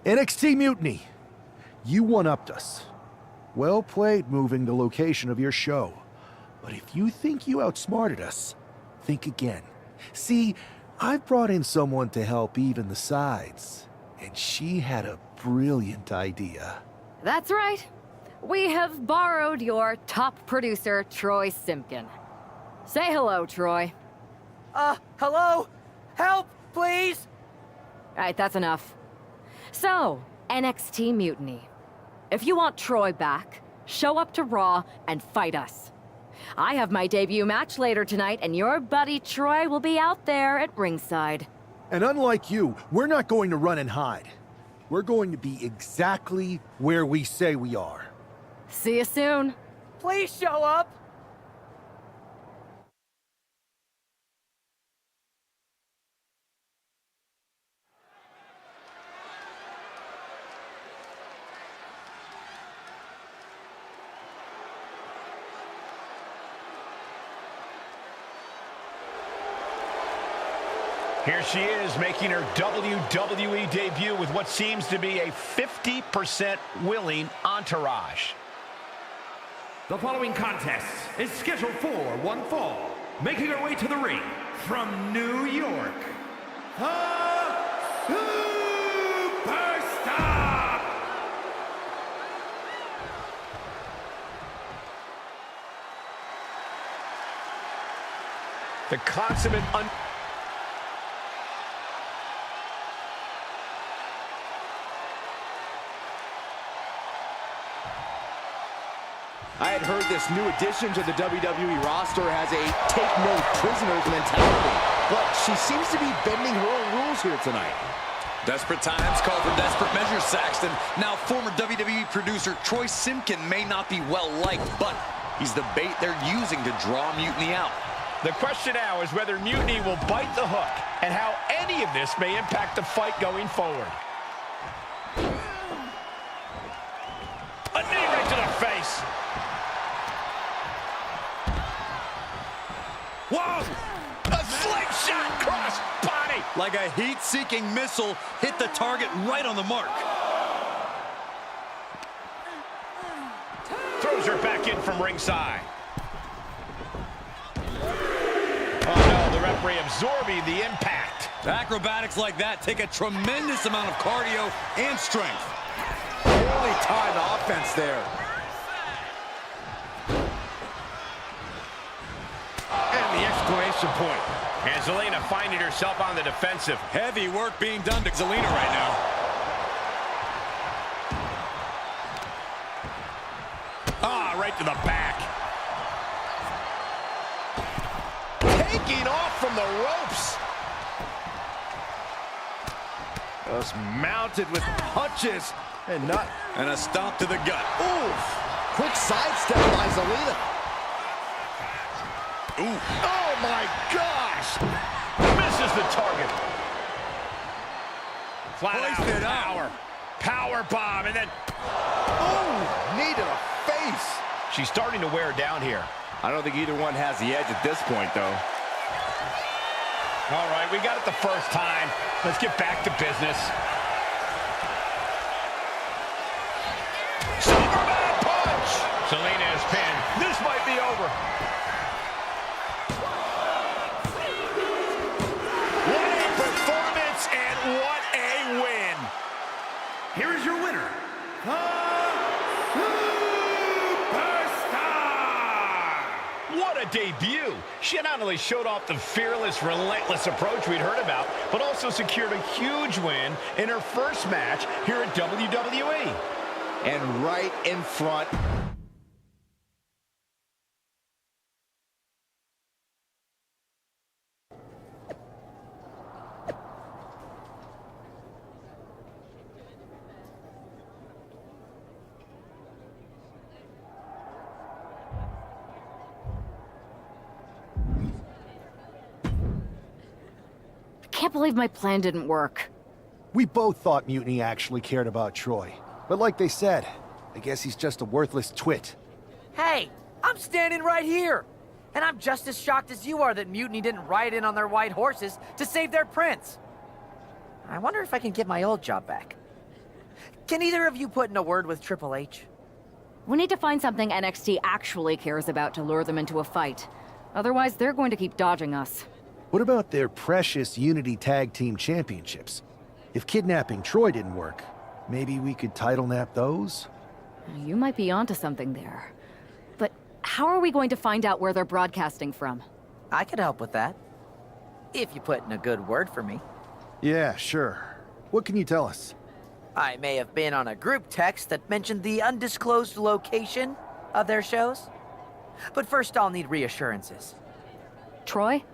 NXT Mutiny, you one-upped us. Well played moving the location of your show. But if you think you outsmarted us, think again. See, I've brought in someone to help even the sides, and she had a brilliant idea. That's right. We have borrowed your top producer, Troy Simpkin. Say hello, Troy. Hello? Help, please? All right, that's enough. So, NXT Mutiny. If you want Troy back, show up to Raw and fight us. I have my debut match later tonight, and your buddy Troy will be out there at ringside. And unlike you, we're not going to run and hide. We're going to be exactly where we say we are. See you soon. Please show up. Here she is, making her WWE debut with what seems to be a 50% willing entourage. The following contest is scheduled for one fall. Making her way to the ring from New York, the Superstar! The consummate I had heard this new addition to the WWE roster has a take no prisoners mentality, but she seems to be bending her own rules here tonight. Desperate times call for desperate measures, Saxton. Now, former WWE producer Troy Simpkin may not be well-liked, but he's the bait they're using to draw Mutiny out. The question now is whether Mutiny will bite the hook and how any of this may impact the fight going forward. A knee right to the face. Whoa! A slingshot cross body. Like a heat-seeking missile, hit the target right on the mark. Throws her back in from ringside. Oh no, the referee absorbing the impact. Acrobatics like that take a tremendous amount of cardio and strength. Poorly timed offense there. And the exclamation point. And Zelina finding herself on the defensive. Heavy work being done to Zelina right now. Right to the back. Taking off from the ropes. Just mounted with punches and not... And a stomp to the gut. Oof! Quick sidestep by Zelina. Ooh. Oh my gosh! Misses the target. Flat out power bomb, and then... Oh! Knee to the face! She's starting to wear down here. I don't think either one has the edge at this point, though. All right, we got it the first time. Let's get back to business. Superman punch! Zelina is pinned. This might be over. What a performance and what a win. Here is your winner, the What a debut! She not only showed off the fearless, relentless approach we'd heard about, but also secured a huge win in her first match here at WWE. And right in front. Can't believe my plan didn't work. We both thought Mutiny actually cared about Troy. But like they said, I guess he's just a worthless twit. Hey, I'm standing right here. And I'm just as shocked as you are that Mutiny didn't ride in on their white horses to save their prince. I wonder if I can get my old job back. Can either of you put in a word with Triple H? We need to find something NXT actually cares about to lure them into a fight. Otherwise, they're going to keep dodging us. What about their precious Unity Tag Team Championships? If kidnapping Troy didn't work, maybe we could title nap those? You might be onto something there. But how are we going to find out where they're broadcasting from? I could help with that. If you put in a good word for me. Yeah, sure. What can you tell us? I may have been on a group text that mentioned the undisclosed location of their shows. But first I'll need reassurances. Troy?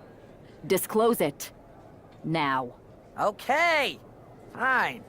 Disclose it. Now. Okay. Fine.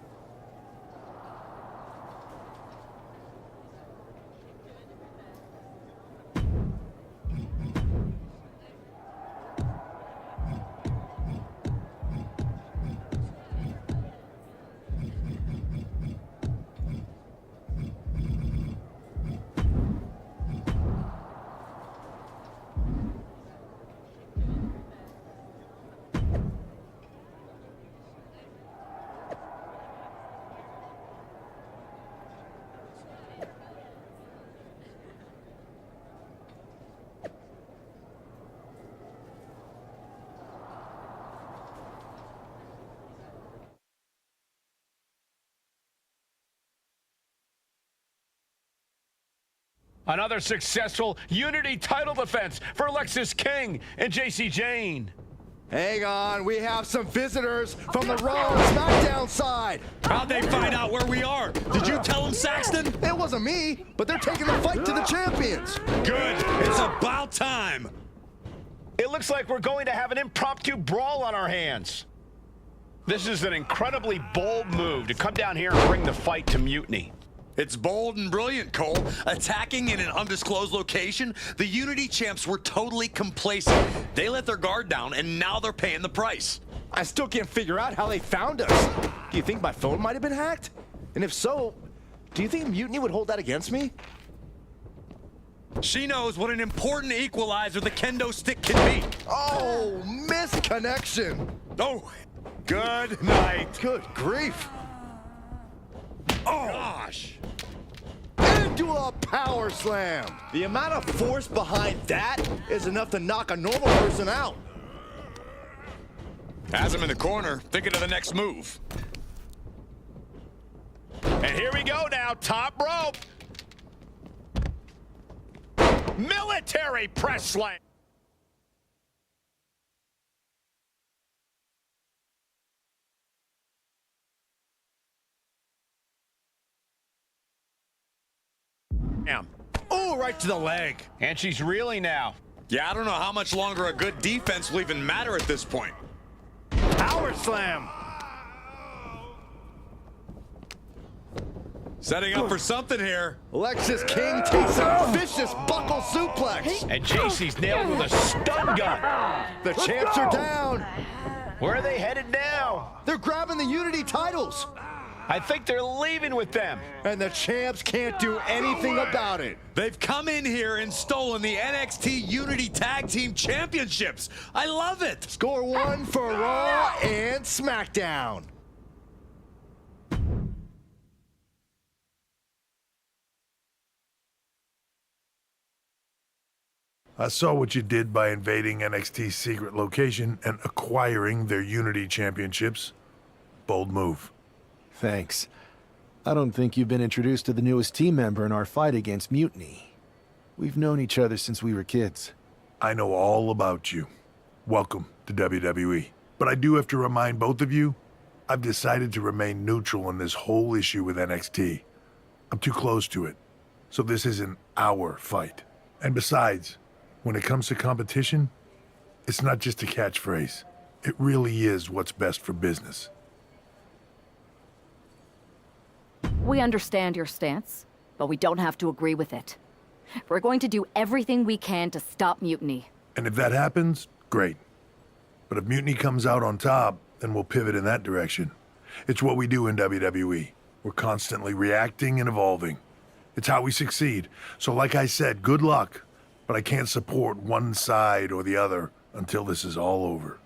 Another successful Unity title defense for Lexis King and JC Jane. Hang on, we have some visitors from the Raw and SmackDown side. How'd they find out where we are? Did you tell them, Saxton? It wasn't me, but they're taking the fight to the champions. Good. It's about time. It looks like we're going to have an impromptu brawl on our hands. This is an incredibly bold move to come down here and bring the fight to Mutiny. It's bold and brilliant, Cole. Attacking in an undisclosed location, the Unity champs were totally complacent. They let their guard down, and now they're paying the price. I still can't figure out how they found us. Do you think my phone might have been hacked? And if so, do you think Mutiny would hold that against me? She knows what an important equalizer the kendo stick can be. Oh, missed connection. Oh, good night. Good grief. Oh, gosh. Into a power slam. The amount of force behind that is enough to knock a normal person out. Has him in the corner, thinking of the next move. And here we go now, top rope. Military press slam. Oh, right to the leg. And she's reeling now. Yeah, I don't know how much longer a good defense will even matter at this point. Power slam. Setting up for something here. Lexis King takes a vicious buckle suplex. And JC's nailed with a stun gun. The champs are down. Where are they headed now? They're grabbing the Unity titles. I think they're leaving with them. And the champs can't do anything about it. They've come in here and stolen the NXT Unity Tag Team Championships. I love it. Score one for Raw and SmackDown. I saw what you did by invading NXT's secret location and acquiring their Unity championships. Bold move. Thanks. I don't think you've been introduced to the newest team member in our fight against Mutiny. We've known each other since we were kids. I know all about you. Welcome to WWE. But I do have to remind both of you, I've decided to remain neutral in this whole issue with NXT. I'm too close to it. So this isn't our fight. And besides, when it comes to competition, it's not just a catchphrase. It really is what's best for business. We understand your stance, but we don't have to agree with it. We're going to do everything we can to stop Mutiny. And if that happens, great. But if Mutiny comes out on top, then we'll pivot in that direction. It's what we do in WWE. We're constantly reacting and evolving. It's how we succeed. So like I said, good luck. But I can't support one side or the other until this is all over.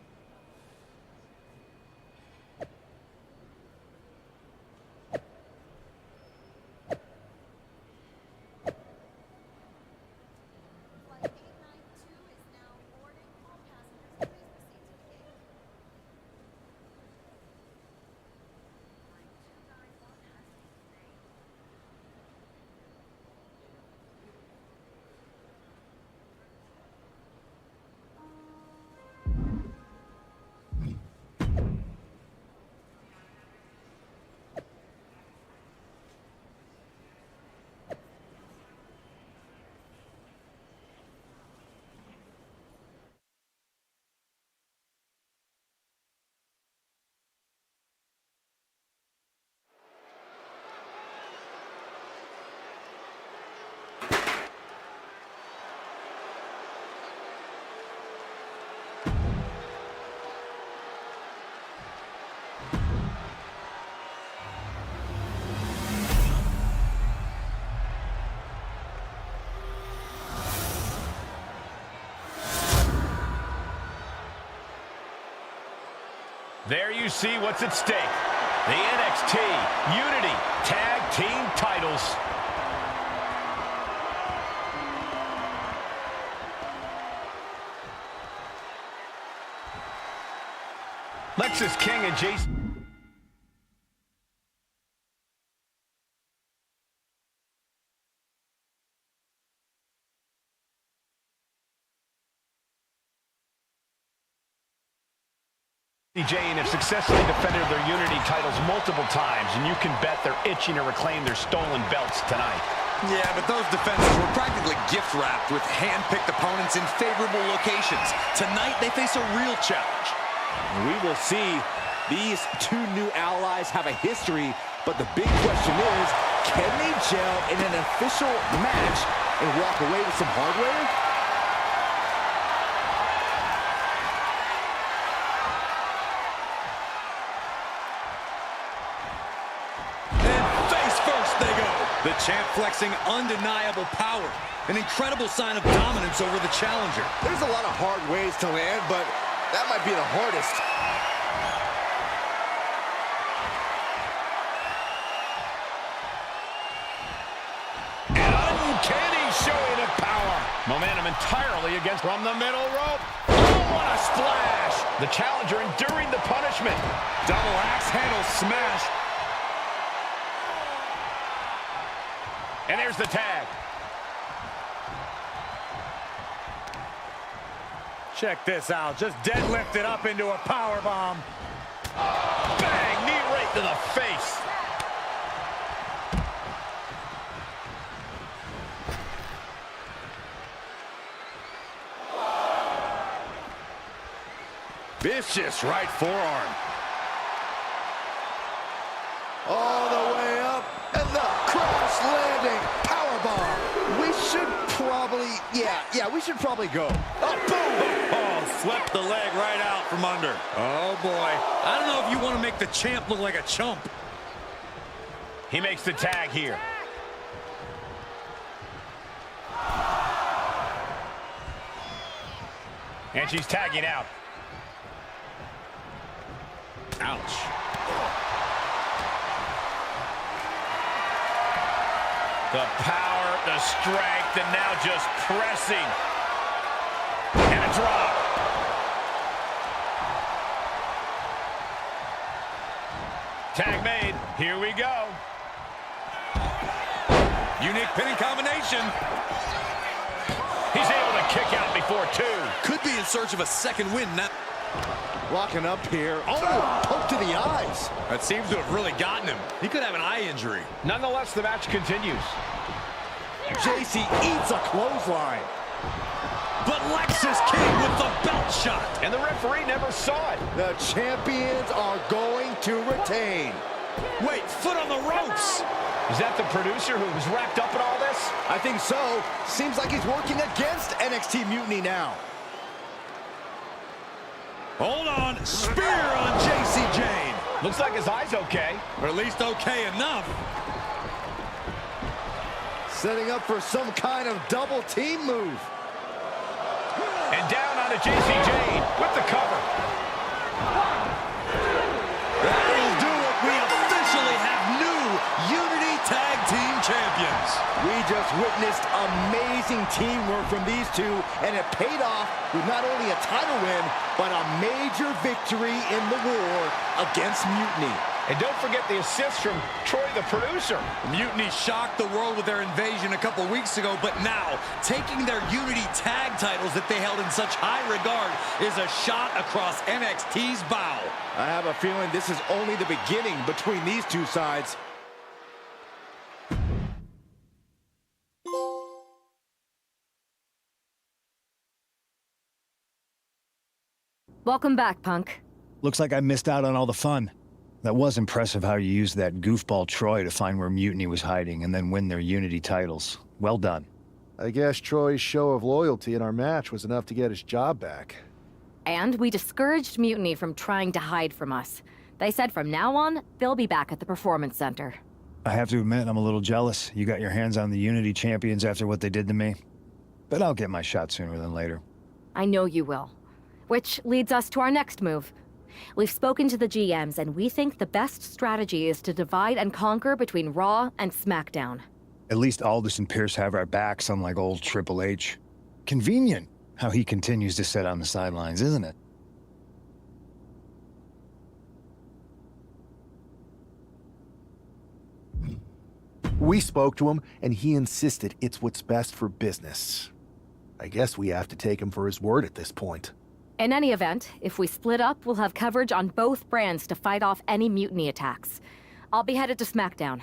There you see what's at stake. The NXT Unity Tag Team titles. Lexis King and Jason. Jane have successfully defended their Unity titles multiple times, and you can bet they're itching to reclaim their stolen belts tonight. Yeah, but those defenses were practically gift-wrapped with hand-picked opponents in favorable locations. Tonight, they face a real challenge. We will see. These two new allies have a history, but the big question is, can they gel in an official match and walk away with some hardware? The champ flexing undeniable power. An incredible sign of dominance over the challenger. There's a lot of hard ways to land, but that might be the hardest. An uncanny showing of power. Momentum entirely against from the middle rope. Oh, what a splash. The challenger enduring the punishment. Double axe handle smash. And there's the tag. Check this out. Just deadlifted up into a power bomb. Bang! Knee right to the face. Vicious right forearm. All the way up, and the cross landing powerbomb. We should probably, we should probably go. Oh, boom! Oh, swept the leg right out from under. Oh, boy. I don't know if you want to make the champ look like a chump. He makes the tag here. And she's tagging out. Ouch. The power, the strength, and now just pressing. And a drop. Tag made. Here we go. Unique pinning combination. He's able to kick out before two. Could be in search of a second win now. Locking up here. Oh, poke to the eyes. That seems to have really gotten him. He could have an eye injury. Nonetheless, the match continues. JC eats a clothesline. But Lexis King with the belt shot. And the referee never saw it. The champions are going to retain. Wait, foot on the ropes. Is that the producer who's wrapped up in all this? I think so. Seems like he's working against NXT Mutiny now. Hold on. Spear on JC Jane. Looks like his eye's okay. Or at least okay enough. Setting up for some kind of double team move. And down onto JC Jane with the cover. That'll do it. We officially have new Unity Tag Team Champions. We just witnessed amazing teamwork from these two, and it paid off with not only a title win, but a major victory in the war against Mutiny. And don't forget the assist from Troy, the producer. Mutiny shocked the world with their invasion a couple weeks ago, but now, taking their Unity tag titles that they held in such high regard is a shot across NXT's bow. I have a feeling this is only the beginning between these two sides. Welcome back, Punk. Looks like I missed out on all the fun. That was impressive how you used that goofball Troy to find where Mutiny was hiding and then win their Unity titles. Well done. I guess Troy's show of loyalty in our match was enough to get his job back. And we discouraged Mutiny from trying to hide from us. They said from now on, they'll be back at the Performance Center. I have to admit, I'm a little jealous. You got your hands on the Unity champions after what they did to me. But I'll get my shot sooner than later. I know you will. Which leads us to our next move. We've spoken to the GMs, and we think the best strategy is to divide and conquer between Raw and SmackDown. At least Aldous and Pierce have our backs, unlike old Triple H. Convenient how he continues to sit on the sidelines, isn't it? We spoke to him, and he insisted it's what's best for business. I guess we have to take him for his word at this point. In any event, if we split up, we'll have coverage on both brands to fight off any mutiny attacks. I'll be headed to SmackDown.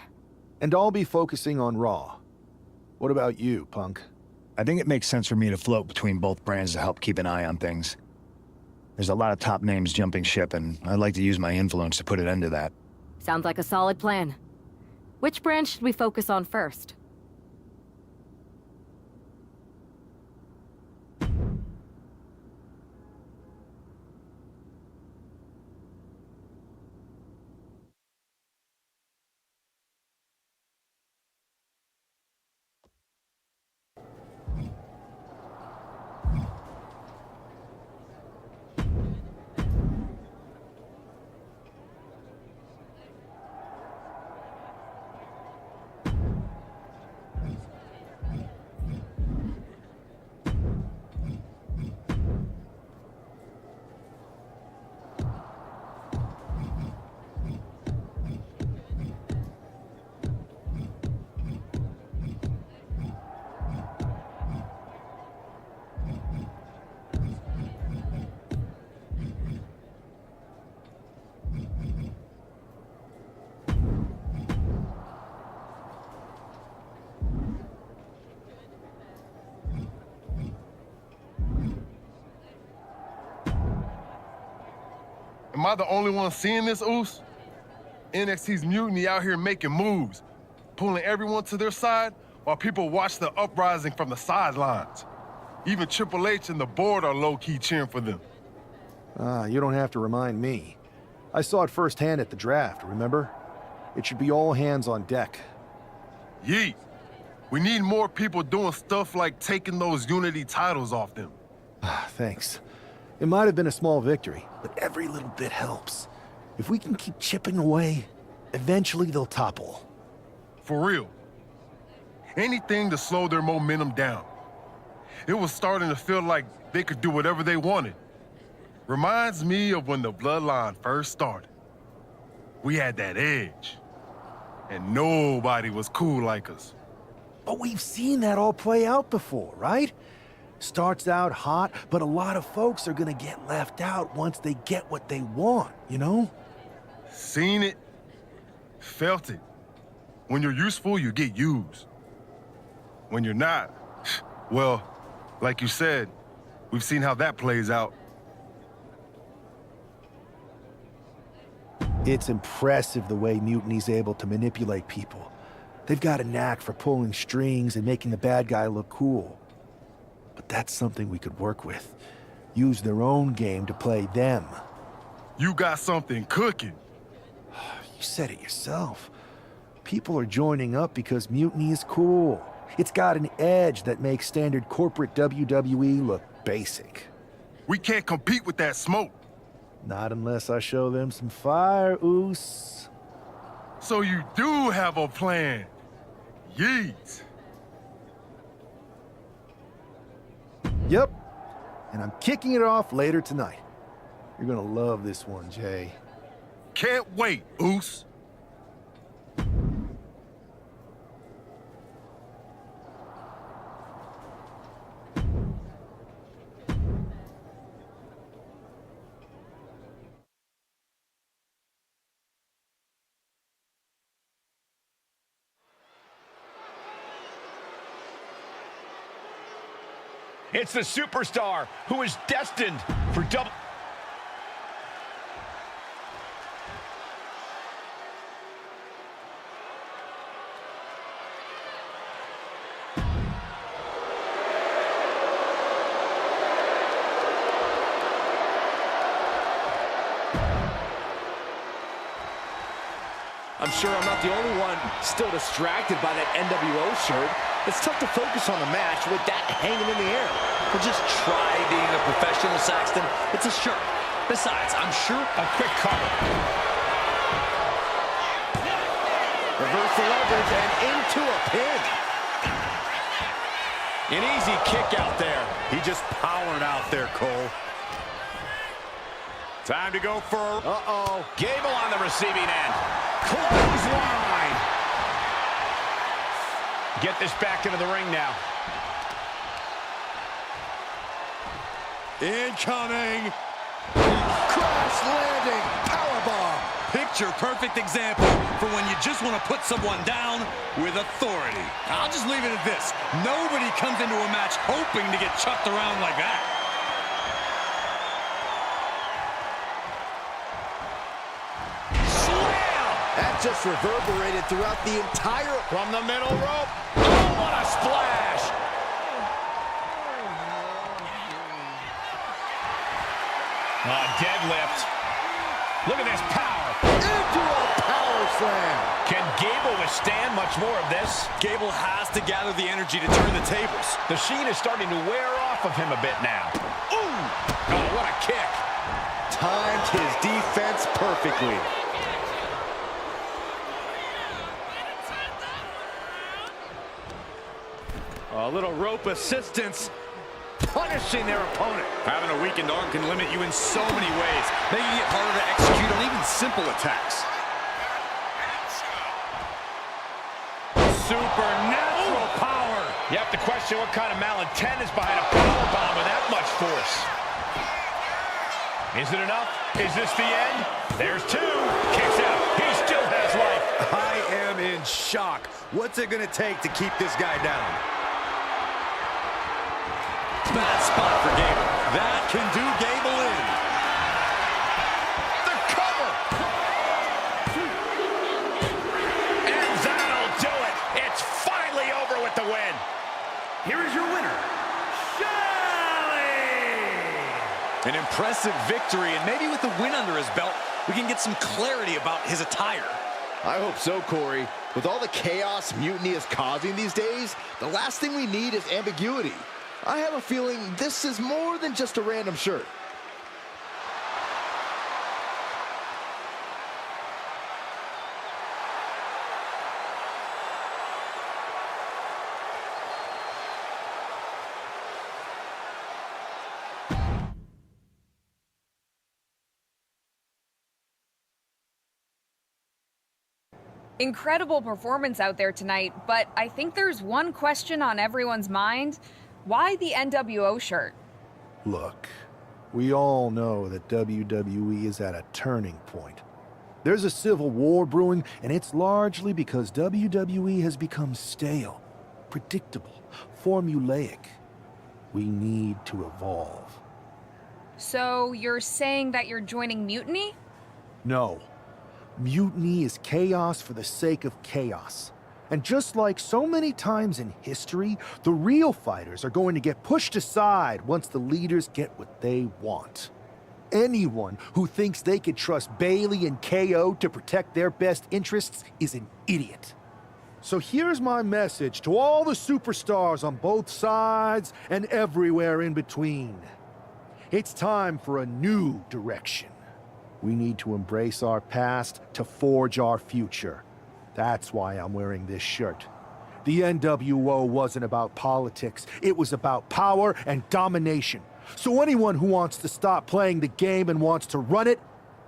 And I'll be focusing on Raw. What about you, Punk? I think it makes sense for me to float between both brands to help keep an eye on things. There's a lot of top names jumping ship, and I'd like to use my influence to put an end to that. Sounds like a solid plan. Which brand should we focus on first? Am I the only one seeing this, Oos? NXT's mutiny out here making moves, pulling everyone to their side while people watch the uprising from the sidelines. Even Triple H and the board are low-key cheering for them. You don't have to remind me. I saw it firsthand at the draft, remember? It should be all hands on deck. Yeet. We need more people doing stuff like taking those Unity titles off them. Thanks. It might have been a small victory, but every little bit helps. If we can keep chipping away, eventually they'll topple. For real. Anything to slow their momentum down. It was starting to feel like they could do whatever they wanted. Reminds me of when the Bloodline first started. We had that edge. And nobody was cool like us. But we've seen that all play out before, right? Starts out hot, but a lot of folks are gonna get left out once they get what they want, you know? Seen it, felt it. When you're useful, you get used. When you're not, well, like you said, we've seen how that plays out. It's impressive the way Mutiny's able to manipulate people. They've got a knack for pulling strings and making the bad guy look cool. But that's something we could work with. Use their own game to play them. You got something cooking. You said it yourself. People are joining up because Mutiny is cool. It's got an edge that makes standard corporate WWE look basic. We can't compete with that smoke. Not unless I show them some fire, Oos. So you do have a plan. Yeet. Yep. And I'm kicking it off later tonight. You're gonna love this one, Jay. Can't wait, Oos. It's the superstar who is destined for double... I'm sure I'm not the only one still distracted by that NWO shirt. It's tough to focus on the match with that hanging in the air. Well, just try being a professional, Saxton. It's a shirt. Besides, I'm sure a quick cover. Reverse the leverage and into a pin. An easy kick out there. He just powered out there, Cole. Time to go for... Uh-oh. Gable on the receiving end. Clothesline. Get this back into the ring now. incoming. Crash landing. Powerbomb. Picture perfect example for when you just want to put someone down with authority. I'll just leave it at this. Nobody comes into a match hoping to get chucked around like that. Slam! That just reverberated throughout the entire... From the middle rope. Oh, what a splash! Deadlift. Look at this power. Into a power slam. Can Gable withstand much more of this? Gable has to gather the energy to turn the tables. The sheen is starting to wear off of him a bit now. Ooh! Oh, what a kick. Timed his defense perfectly. A little rope assistance. Punishing their opponent. Having a weakened arm can limit you in so many ways, making it harder to execute on even simple attacks. Supernatural power. You have to question what kind of malintent is behind a powerbomb with that much force. Is it enough? Is this the end? There's two. Kicks out. He still has life. I am in shock. What's it going to take to keep this guy down? Bad spot for Gable. That can do Gable in. The cover. And that'll do it. It's finally over with the win. Here is your winner, Shelley! An impressive victory, and maybe with the win under his belt, we can get some clarity about his attire. I hope so, Corey. With all the chaos Mutiny is causing these days, the last thing we need is ambiguity. I have a feeling this is more than just a random shirt. Incredible performance out there tonight, but I think there's one question on everyone's mind. Why the NWO shirt? Look, we all know that WWE is at a turning point. There's a civil war brewing, and it's largely because WWE has become stale, predictable, formulaic. We need to evolve. So you're saying that you're joining Mutiny? No. Mutiny is chaos for the sake of chaos. And just like so many times in history, the real fighters are going to get pushed aside once the leaders get what they want. Anyone who thinks they can trust Bailey and KO to protect their best interests is an idiot. So here's my message to all the superstars on both sides and everywhere in between. It's time for a new direction. We need to embrace our past to forge our future. That's why I'm wearing this shirt. The NWO wasn't about politics. It was about power and domination. So anyone who wants to stop playing the game and wants to run it,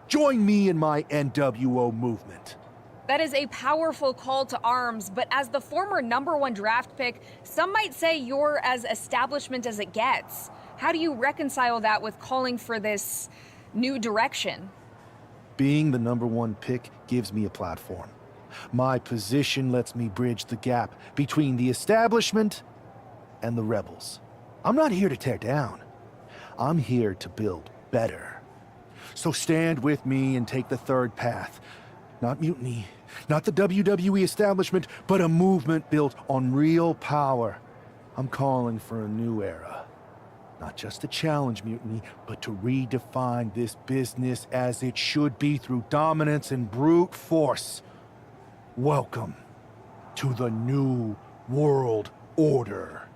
join me in my NWO movement. That is a powerful call to arms, but as the former #1 draft pick, some might say you're as establishment as it gets. How do you reconcile that with calling for this new direction? Being the #1 pick gives me a platform. My position lets me bridge the gap between the establishment and the rebels. I'm not here to tear down. I'm here to build better. So stand with me and take the third path. Not mutiny, not the WWE establishment, but a movement built on real power. I'm calling for a new era. Not just to challenge mutiny, but to redefine this business as it should be through dominance and brute force. Welcome to the New World Order.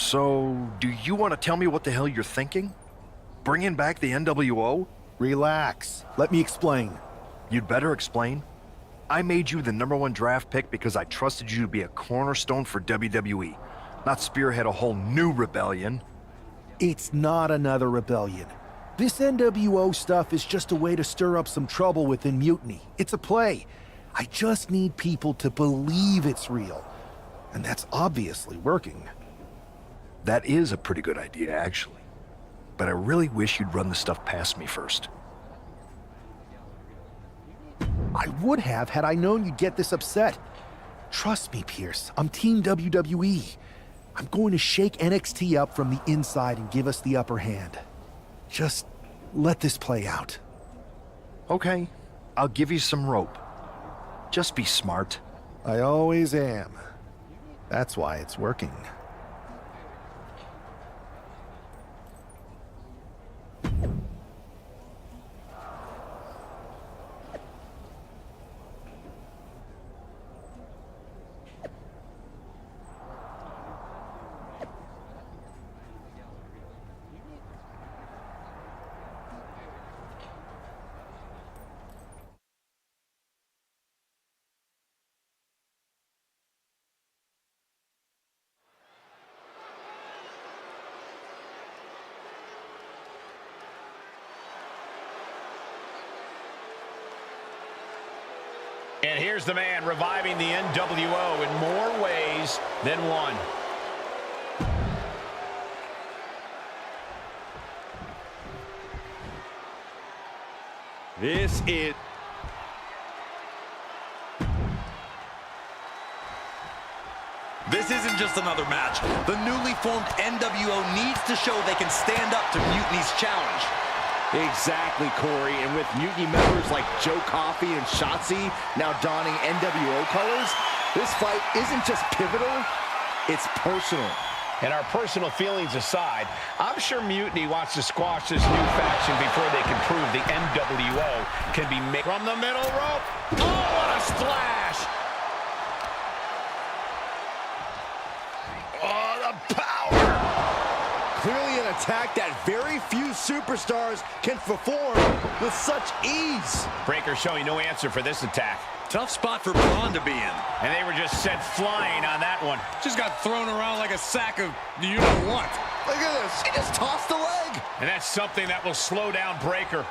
So, do you want to tell me what the hell you're thinking? Bringing back the NWO? Relax. Let me explain. You'd better explain. I made you the #1 draft pick because I trusted you to be a cornerstone for WWE, not spearhead a whole new rebellion. It's not another rebellion. This NWO stuff is just a way to stir up some trouble within Mutiny. It's a play. I just need people to believe it's real. And that's obviously working. That is a pretty good idea, actually. But I really wish you'd run the stuff past me first. I would have had I known you'd get this upset. Trust me, Pierce. I'm Team WWE. I'm going to shake NXT up from the inside and give us the upper hand. Just let this play out. Okay, I'll give you some rope. Just be smart. I always am. That's why it's working. And here's the man reviving the NWO in more ways than one. This is... This isn't just another match. The newly formed NWO needs to show they can stand up to Mutiny's challenge. Exactly, Corey. And with Mutiny members like Joe Coffey and Shotzi now donning NWO colors, this fight isn't just pivotal, it's personal. And our personal feelings aside, I'm sure Mutiny wants to squash this new faction before they can prove the NWO can be made. From the middle rope. Oh, what a splash! Oh, the power! Clearly an attack that very few superstars can perform with such ease. Breaker showing no answer for this attack. Tough spot for Braun to be in. And they were just sent flying on that one. Just got thrown around like a sack of you-know-what. Look at this. He just tossed the leg. And that's something that will slow down Breaker.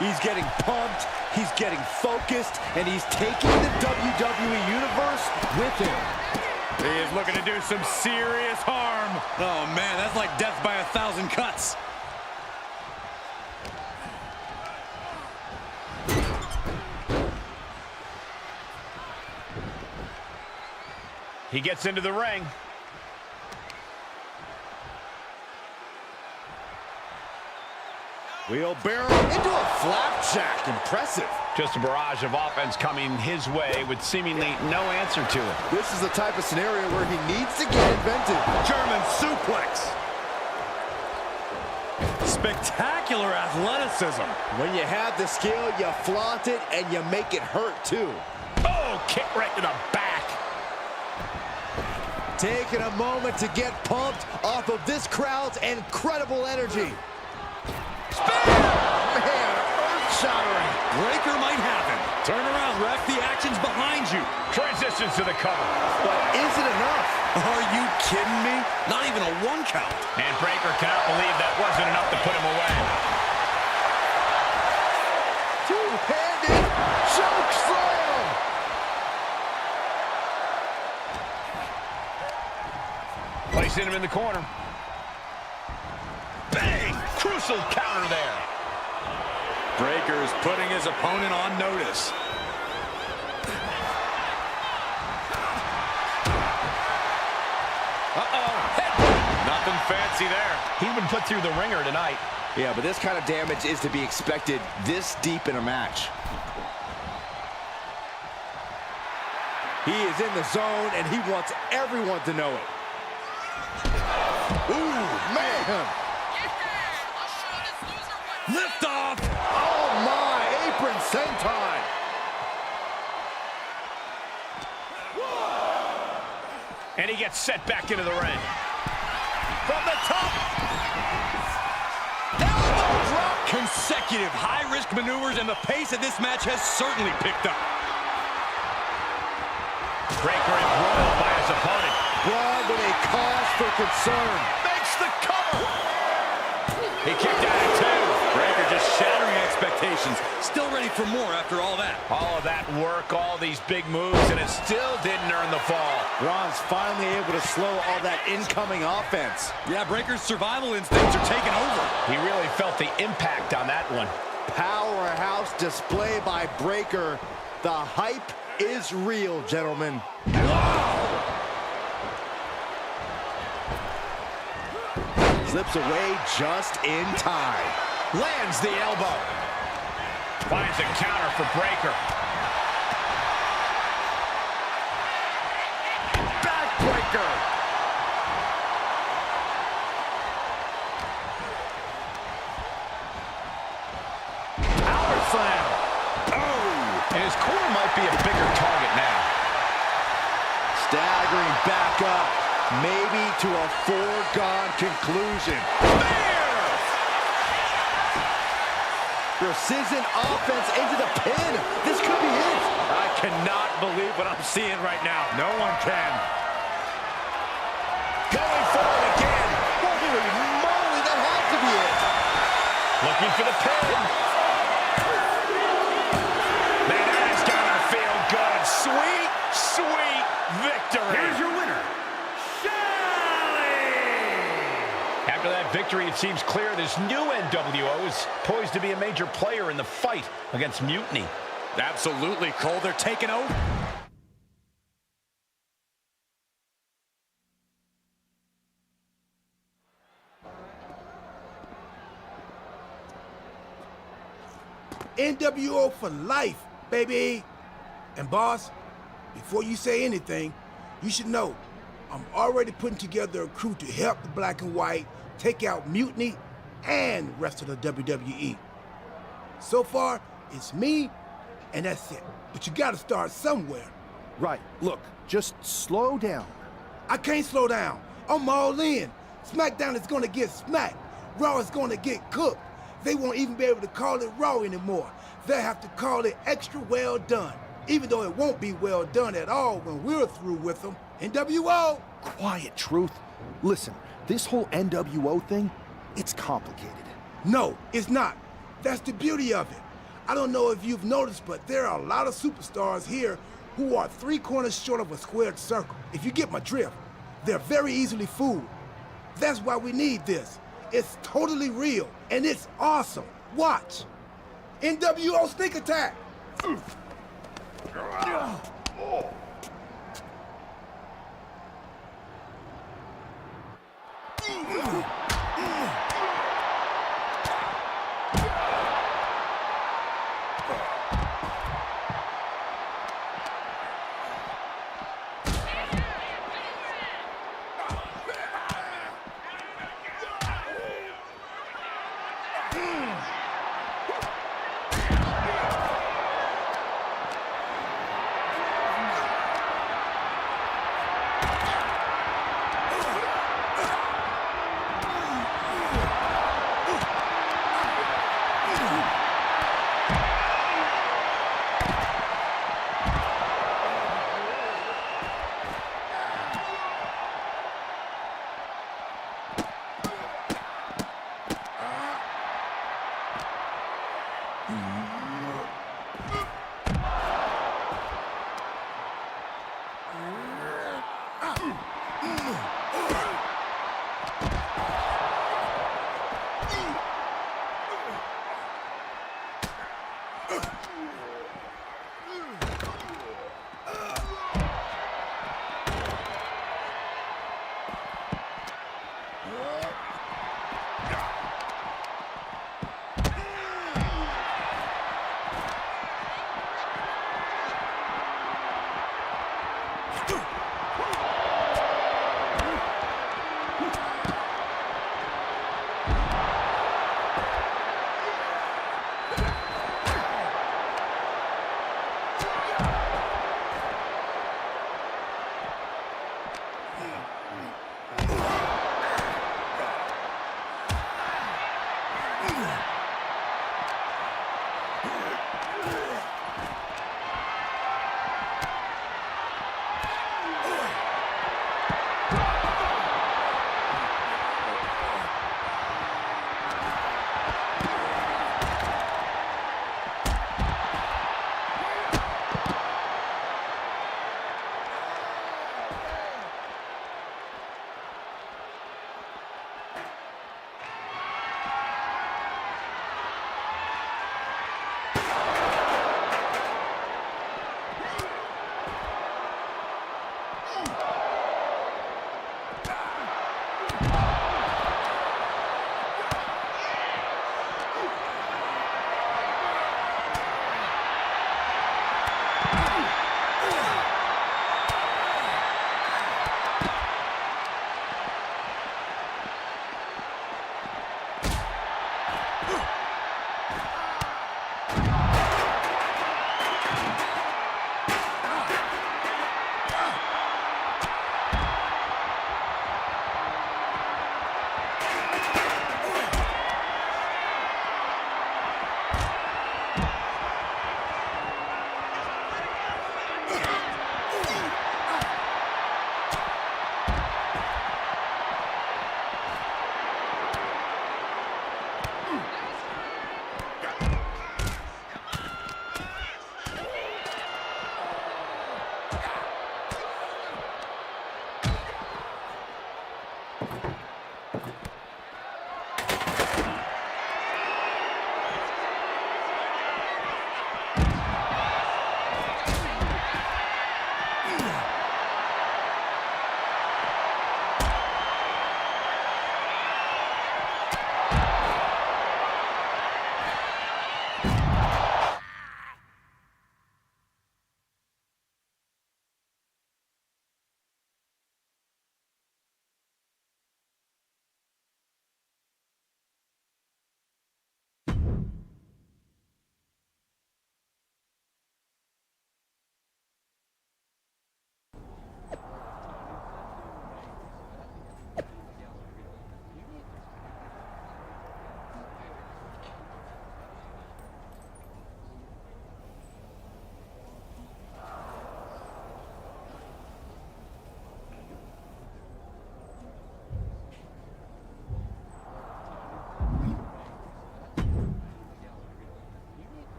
He's getting pumped, he's getting focused, and he's taking the WWE Universe with him. He is looking to do some serious harm. Oh, man, that's like death by 1,000 cuts. He gets into the ring. Wheelbarrow into a flapjack. Impressive. Just a barrage of offense coming his way with seemingly no answer to it. This is the type of scenario where he needs to get inventive. German suplex. Spectacular athleticism. When you have the skill, you flaunt it and you make it hurt too. Oh, kick right to the back. Taking a moment to get pumped off of this crowd's incredible energy. Man, earth-shattering. Breaker might have him. Turn around, ref. The action's behind you. Transitions to the cover. But is it enough? Are you kidding me? Not even a 1 count. And Breaker cannot believe that wasn't enough to put him away. Two-handed choke slam. Placing him in the corner. Bang! Crucial counter there. Breaker's putting his opponent on notice. Nothing fancy there. He's been put through the ringer tonight. Yeah, but this kind of damage is to be expected this deep in a match. He is in the zone, and he wants everyone to know it. Ooh, man! Lift off! Oh, my! Apron senton! And he gets set back into the ring. From the top. Elbow drop. Consecutive high-risk maneuvers, and the pace of this match has certainly picked up. Breaker embroiled by his opponent. Braun with a cause for concern. Makes the cover. He kicked out at 2. Breaker just shattering expectations. Still ready for more after all that. All of that work, all these big moves, and it still didn't earn the fall. Braun's finally able to slow all that incoming offense. Yeah, Breaker's survival instincts are taking over. He really felt the impact on that one. Powerhouse display by Breaker. The hype is real, gentlemen. Slips away just in time. Lands the elbow. Finds a counter for Breaker. Backbreaker. Power slam. Oh! And his corner might be a bigger target now. Staggering back up. Maybe to a foregone conclusion. Spear! Precision offense into the pin. This could be it. I cannot believe what I'm seeing right now. No one can. Going for it again. Holy moly, that had to be it. Looking for the pin. Man, that is gonna feel good. Sweet, sweet victory. Here's your winner. After that victory, it seems clear this new NWO is poised to be a major player in the fight against Mutiny. Absolutely, Cole. They're taking over. NWO for life, baby. And boss, before you say anything, you should know I'm already putting together a crew to help the Black and White take out Mutiny and the rest of the WWE. So far, it's me, and that's it. But you gotta start somewhere. Right. Look, just slow down. I can't slow down. I'm all in. SmackDown is gonna get smacked. Raw is gonna get cooked. They won't even be able to call it Raw anymore. They'll have to call it Extra Well Done, even though it won't be well done at all when we're through with them. NWO! Quiet, Truth. Listen, this whole NWO thing, it's complicated. No, it's not. That's the beauty of it. I don't know if you've noticed, but there are a lot of superstars here who are 3 corners short of a squared circle. If you get my drift, they're very easily fooled. That's why we need this. It's totally real, and it's awesome. Watch. NWO Sneak Attack!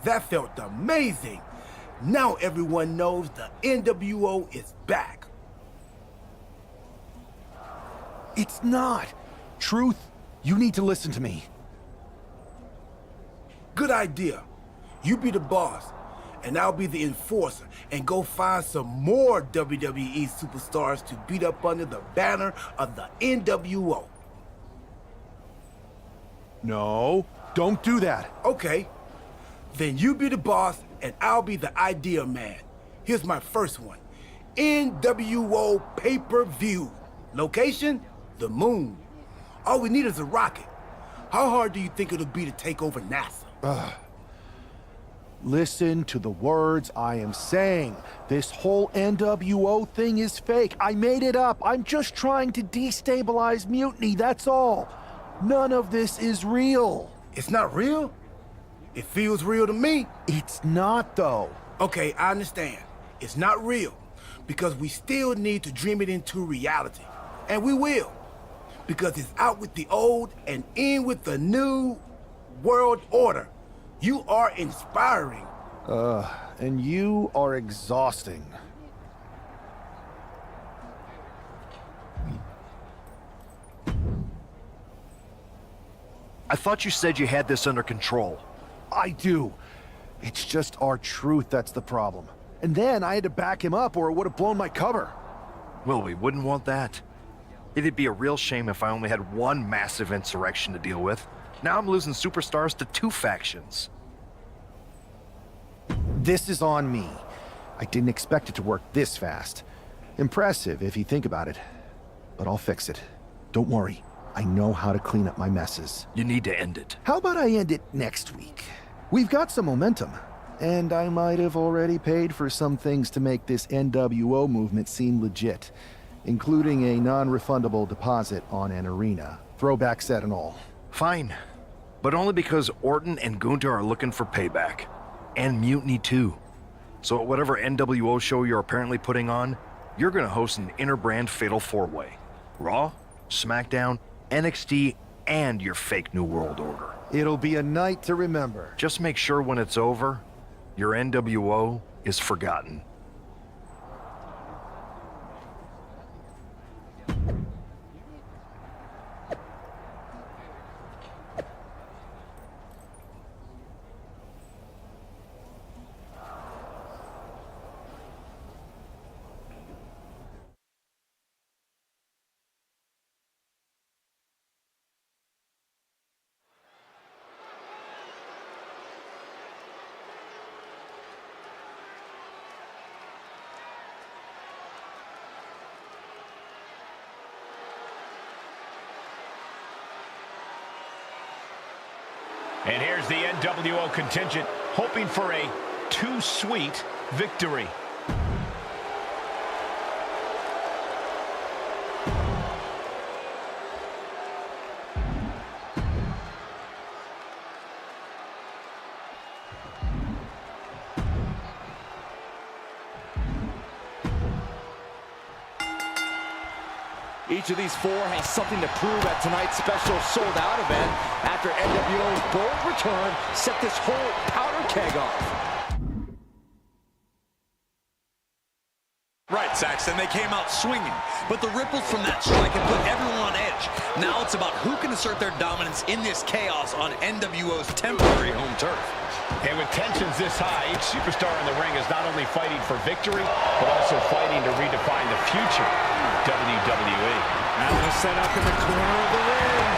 That felt amazing. Now everyone knows the NWO is back. It's not. Truth, you need to listen to me. Good idea. You be the boss, and I'll be the enforcer, and go find some more WWE superstars to beat up under the banner of the NWO. No, don't do that. Okay. Then you be the boss, and I'll be the idea man. Here's my first one. NWO pay-per-view. Location? The moon. All we need is a rocket. How hard do you think it'll be to take over NASA? Listen to the words I am saying. This whole NWO thing is fake. I made it up. I'm just trying to destabilize Mutiny, that's all. None of this is real. It's not real? It feels real to me. It's not, though. Okay, I understand. It's not real, because we still need to dream it into reality. And we will. Because it's out with the old and in with the new world order. You are inspiring. And you are exhausting. I thought you said you had this under control. I do. It's just our truth that's the problem. And then I had to back him up or it would have blown my cover. Well, we wouldn't want that. It'd be a real shame if I only had one massive insurrection to deal with. Now I'm losing superstars to two factions. This is on me. I didn't expect it to work this fast. Impressive if you think about it. But I'll fix it. Don't worry. I know how to clean up my messes. You need to end it. How about I end it next week? We've got some momentum. And I might have already paid for some things to make this NWO movement seem legit. Including a non-refundable deposit on an arena. Throwback set and all. Fine. but only because Orton and Gunther are looking for payback. And Mutiny too. So at whatever NWO show you're apparently putting on, you're gonna host an inter-brand fatal four-way. Raw, SmackDown, NXT, and your fake New World Order. It'll be a night to remember. Just make sure when it's over, your NWO is forgotten. And here's the NWO contingent, hoping for a too sweet victory. Each of these four has something to prove at tonight's special sold-out event after NWO's bold return set this whole powder keg off. Right, Saxton, they came out swinging, but the ripples from that strike had put everyone on edge. Now it's about who can assert their dominance in this chaos on NWO's temporary home turf. And with tensions this high, each superstar in the ring is not only fighting for victory, but also fighting to redefine the future of WWE. Now the setup in the corner of the ring.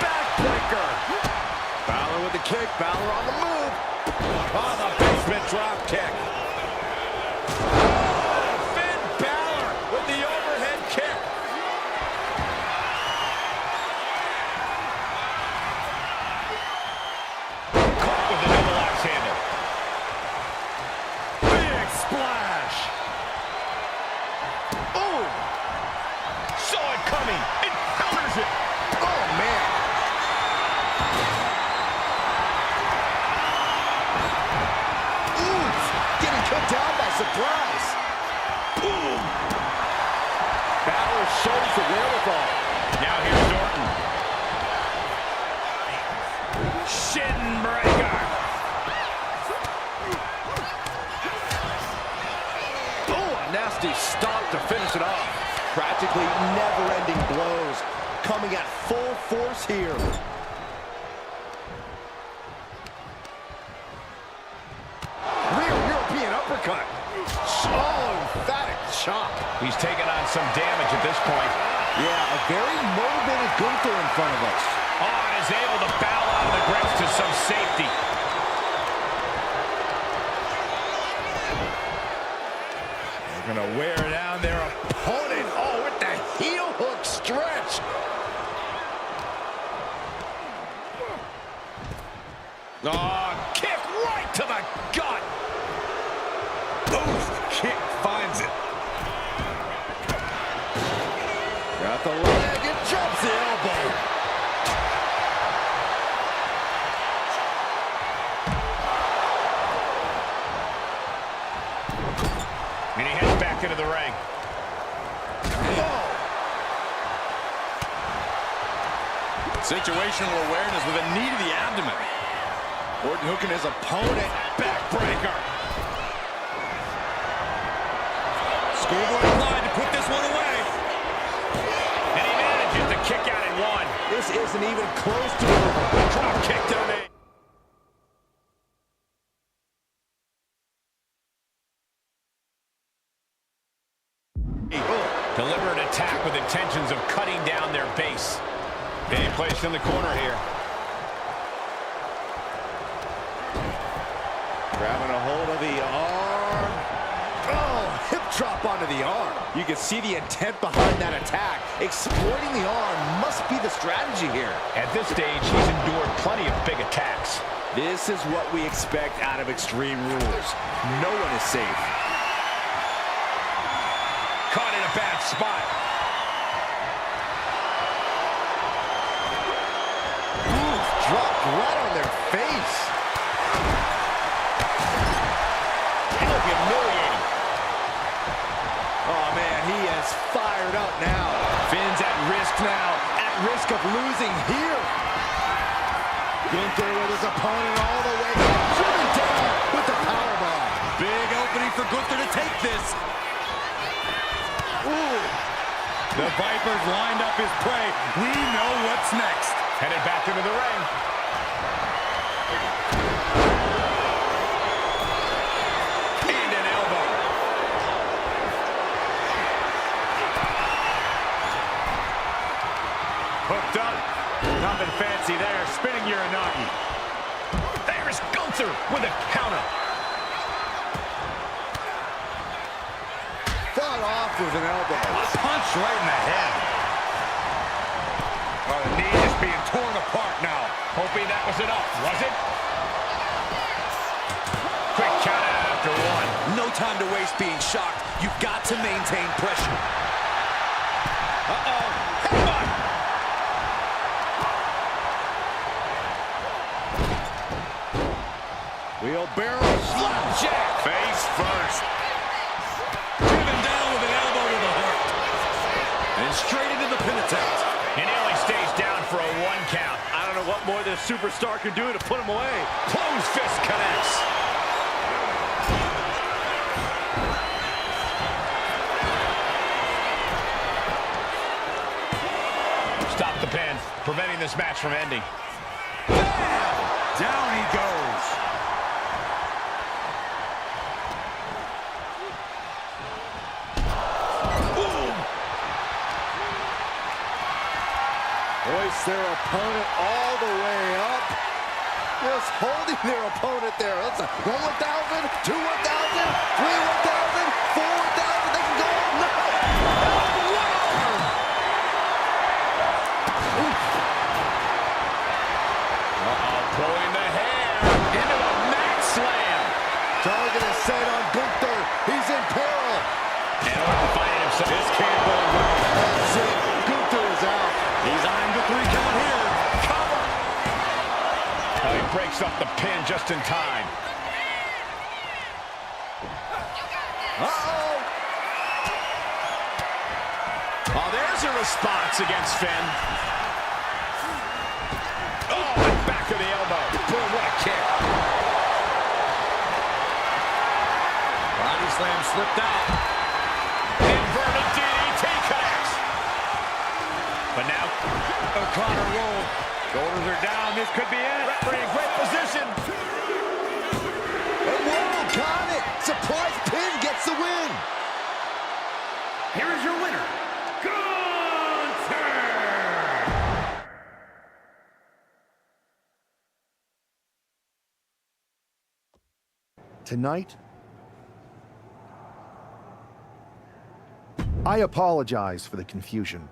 Backbreaker. Balor with the kick. Balor on the move. Oh, the basement drop kick. Oh, Finn Balor with the overhead kick. Caught with the double axe handle. Big splash. Oh. Saw it coming. It counters it. Oh, man. Oof. Getting cut down by surprise. Boom. Balor shows the wherewithal. Now here's Orton. Shin breaker. Oh, a nasty stop to finish it off. Practically never-ending blows coming at full force here. Rear European uppercut. Oh, emphatic chop. He's taking on some damage at this point. Yeah, a very motivated Gunther in front of us. Oh, and is able to bow out of the grips to some safety. They're gonna wear down their opponent. Oh, with the heel hook stretch. Oh, kick right to the gut. Oof, kick finds it. Got the leg and jumps the elbow. And he heads back into the ring. Situational awareness with a knee to the abdomen. Orton hooking his opponent. Backbreaker. Schoolboy Clyde to put this one away. And he manages to kick out in one. This isn't even close to a drop kick to the knee. Deliberate attack with intentions of cutting down their base. Being placed in the corner here. Grabbing a hold of the arm. Oh, hip drop onto the arm. You can see the intent behind that attack. Exploiting the arm must be the strategy here. At this stage, he's endured plenty of big attacks. This is what we expect out of Extreme Rules. No one is safe. Caught in a bad spot. blood on their face. How humiliating. Oh, man, he is fired up now. Finn's at risk now. At risk of losing here. Gunther with his opponent all the way. Driven down with the powerbomb. Big opening for Gunther to take this. Ooh. The Viper's lined up his prey. We know what's next. Headed back into the ring. And an elbow. Hooked up. Nothing fancy there. Spinning Uranagi. There's Gunther with a counter. Fought off with an elbow. A punch right in the head. Oh, the knee is being torn apart now. Hoping that was enough, was it? Quick count out after one. No time to waste being shocked. You've got to maintain pressure. Uh-oh. Headbutt. Wheelbarrow slapjack. Face first. Driven down with an elbow to the heart. And straight into the pin attempt. And he only stays down for a 1 count. I don't know what more this superstar can do to put him away. Closed fist connects. Stop the pin, preventing this match from ending. Down he goes. Hoist their opponent all the way up. Just holding their opponent there. That's a 1 1,000, 2 1,000, 3 1,000, 4 1,000. They can go all night. Uh-oh, pulling the hair into a mat slam. Target is set on Gunther. He's in peril. And Orton finding himself. This can't go well. That's it. Gunther is out. He's eyeing the 3 count here. Cover. Oh, he breaks up the pin just in time. Uh-oh. Oh, there's a response against Finn. Oh, and back of the elbow. Boom, what a kick. Body slam slipped out. Inverted DDT connects. But now, O'Connor rolled. Shoulders are down. This could be it. referee in great position. And whoa, got it. Surprise pin gets the win. Here is your winner, Gunther! Tonight, I apologize for the confusion.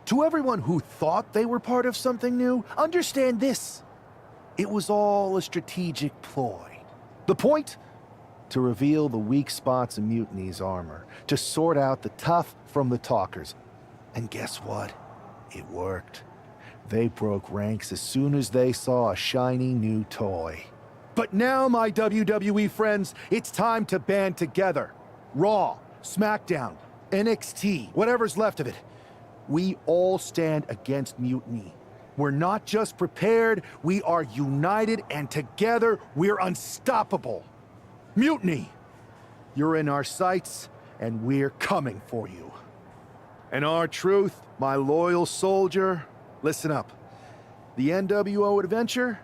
To everyone who thought they were part of something new, understand this. It was all a strategic ploy. The point? To reveal the weak spots in Mutiny's armor, to sort out the tough from the talkers. And guess what? It worked. They broke ranks as soon as they saw a shiny new toy. But now, my WWE friends, it's time to band together. Raw, SmackDown, NXT, whatever's left of it. We all stand against Mutiny. We're not just prepared, we are united, and together we're unstoppable. Mutiny, you're in our sights, and we're coming for you. And R-Truth, my loyal soldier, listen up. The NWO adventure,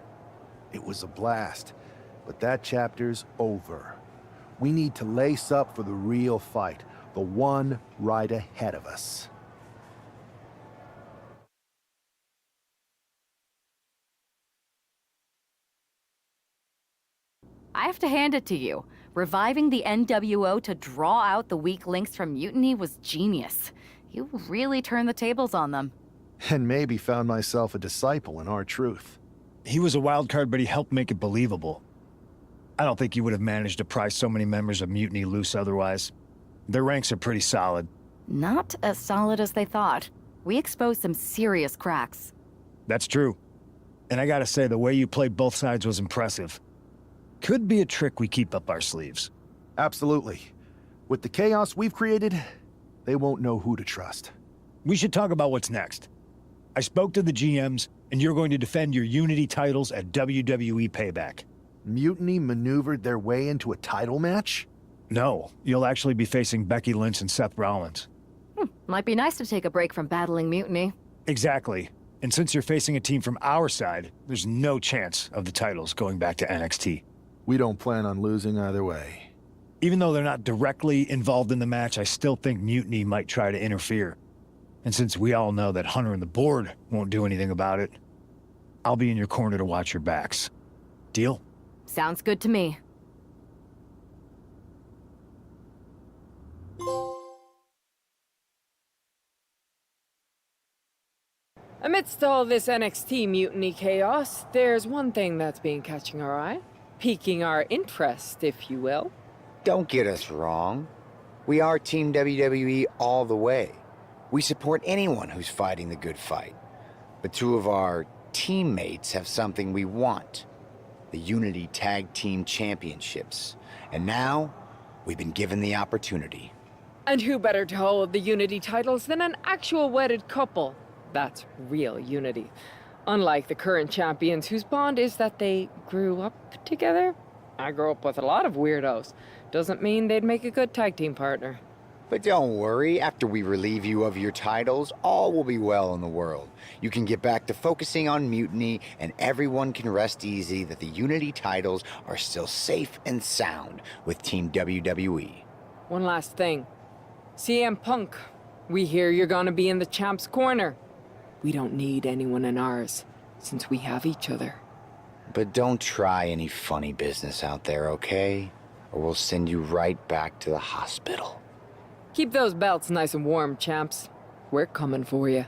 it was a blast, but that chapter's over. We need to lace up for the real fight, the one right ahead of us. I have to hand it to you. Reviving the NWO to draw out the weak links from Mutiny was genius. You really turned the tables on them. And maybe found myself a disciple in R-Truth. He was a wild card, but he helped make it believable. I don't think you would have managed to pry so many members of Mutiny loose otherwise. Their ranks are pretty solid. Not as solid as they thought. We exposed some serious cracks. That's true. And I gotta say, the way you played both sides was impressive. Could be a trick we keep up our sleeves. Absolutely. With the chaos we've created, they won't know who to trust. We should talk about what's next. I spoke to the GMs, and you're going to defend your Unity titles at WWE Payback. Mutiny maneuvered their way into a title match? No, you'll actually be facing Becky Lynch and Seth Rollins. Might be nice to take a break from battling Mutiny. Exactly. And since you're facing a team from our side, there's no chance of the titles going back to NXT. We don't plan on losing either way. Even though they're not directly involved in the match, I still think Mutiny might try to interfere. And since we all know that Hunter and the board won't do anything about it, I'll be in your corner to watch your backs. Deal? Sounds good to me. Amidst all this NXT mutiny chaos, there's one thing that's been catching our eye. Piquing our interest, if you will. Don't get us wrong. We are Team WWE all the way. We support anyone who's fighting the good fight. But two of our teammates have something we want. The Unity Tag Team Championships. And now, we've been given the opportunity. And who better to hold the Unity titles than an actual wedded couple? That's real unity. Unlike the current champions whose bond is that they grew up together. I grew up with a lot of weirdos. Doesn't mean they'd make a good tag team partner. But don't worry, after we relieve you of your titles, all will be well in the world. You can get back to focusing on Mutiny, and everyone can rest easy that the Unity titles are still safe and sound with Team WWE. One last thing. CM Punk, we hear you're gonna be in the champ's corner. We don't need anyone in ours, since we have each other. But don't try any funny business out there, okay? Or we'll send you right back to the hospital. Keep those belts nice and warm, champs. We're coming for you.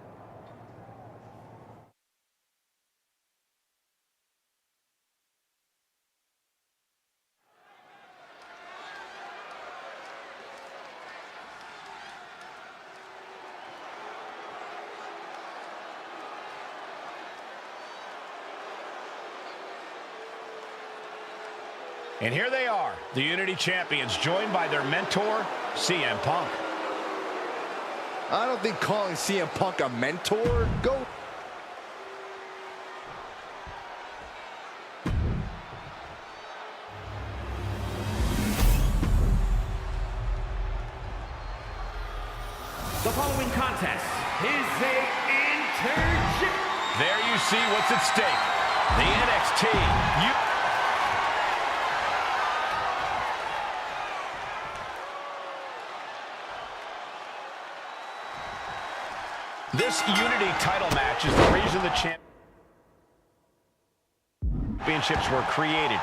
And here they are, the Unity Champions, joined by their mentor, CM Punk. I don't think calling CM Punk a mentor, go. The following contest is a intergender. There you see what's at stake. The NXT. This Unity title match is the reason the championships were created.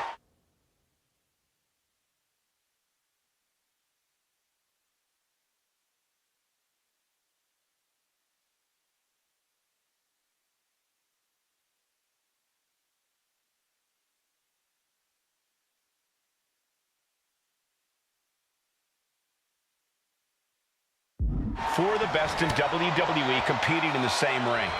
For the best in WWE competing in the same ring.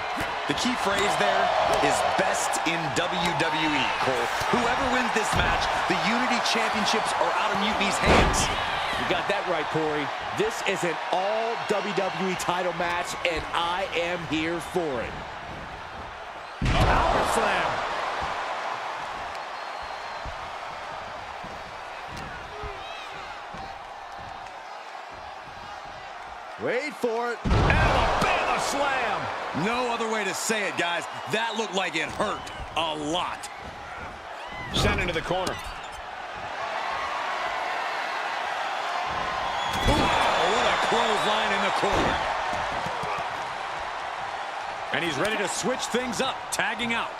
The key phrase there is best in WWE, Cole. Whoever wins this match, the Unity Championships are out of Mutiny's hands. You got that right, Corey. This is an all WWE title match, and I am here for it. Power slam. Wait for it. Alabama slam. No other way to say it, guys. That looked like it hurt a lot. Sent into the corner. Wow, what a clothesline in the corner. And he's ready to switch things up, tagging out.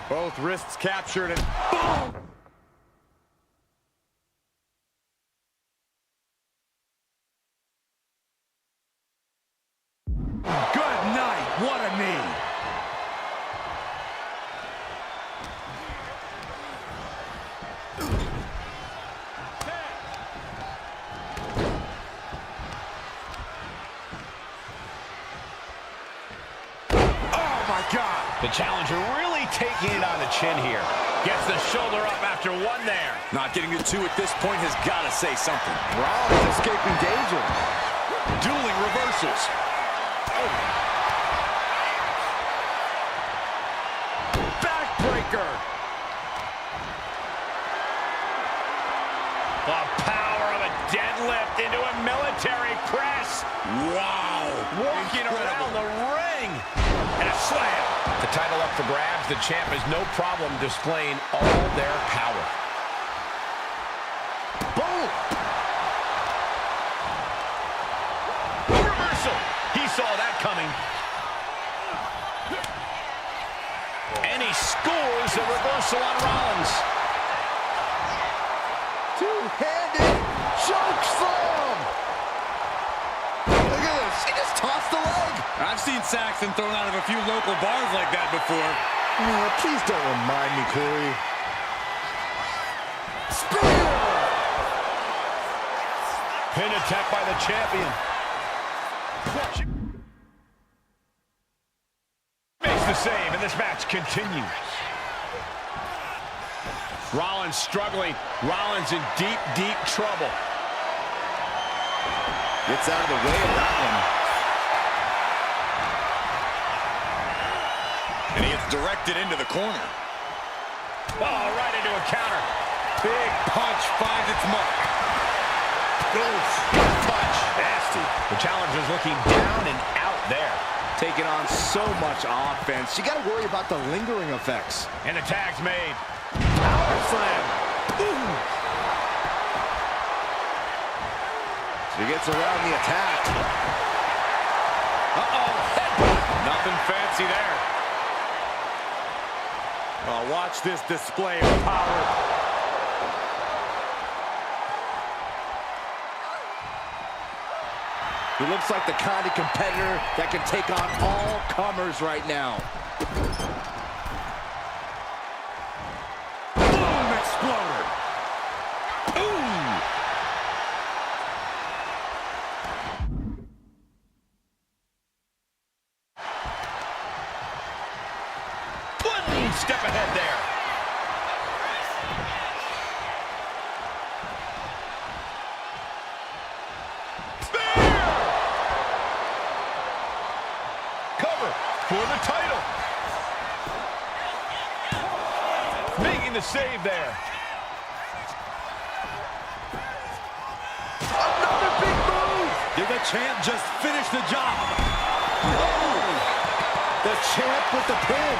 Both wrists captured and boom! Good night. What a knee. The challenger really taking it on the chin here. Gets the shoulder up after one there. Not getting to two at this point has got to say something. Rollins escaping danger. Dueling reversals. Backbreaker. The power of a deadlift into a military press. Wow. Walking around the ring. And a slam. The title up for grabs. The champ has no problem displaying all their power. Boom. Reversal. He saw that coming. And he scores a reversal on Rollins. Two-handed choke slam. Look at this. He just tossed the leg. I've seen Saxton thrown out of a few local bars like that before. Oh, please don't remind me, Corey. Spear! Pin attack by the champion. Makes the save, and this match continues. Rollins struggling. Rollins in deep, deep trouble. Gets out of the way of that one. And he gets directed into the corner. Oh, right into a counter. Big punch finds its mark. Goes. Punch. Nasty. The challenger's looking down and out there. Taking on so much offense. You got to worry about the lingering effects. And the tag's made. Power slam. Ooh. She gets around the attack. Uh-oh. Headbutt. Nothing fancy there. Oh, watch this display of power. He looks like the kind of competitor that can take on all comers right now. Boom! Exploder! Ooh! One step ahead there. For the title. Making the save there. Another big move. Did the champ just finish the job? Oh! The champ with the pin.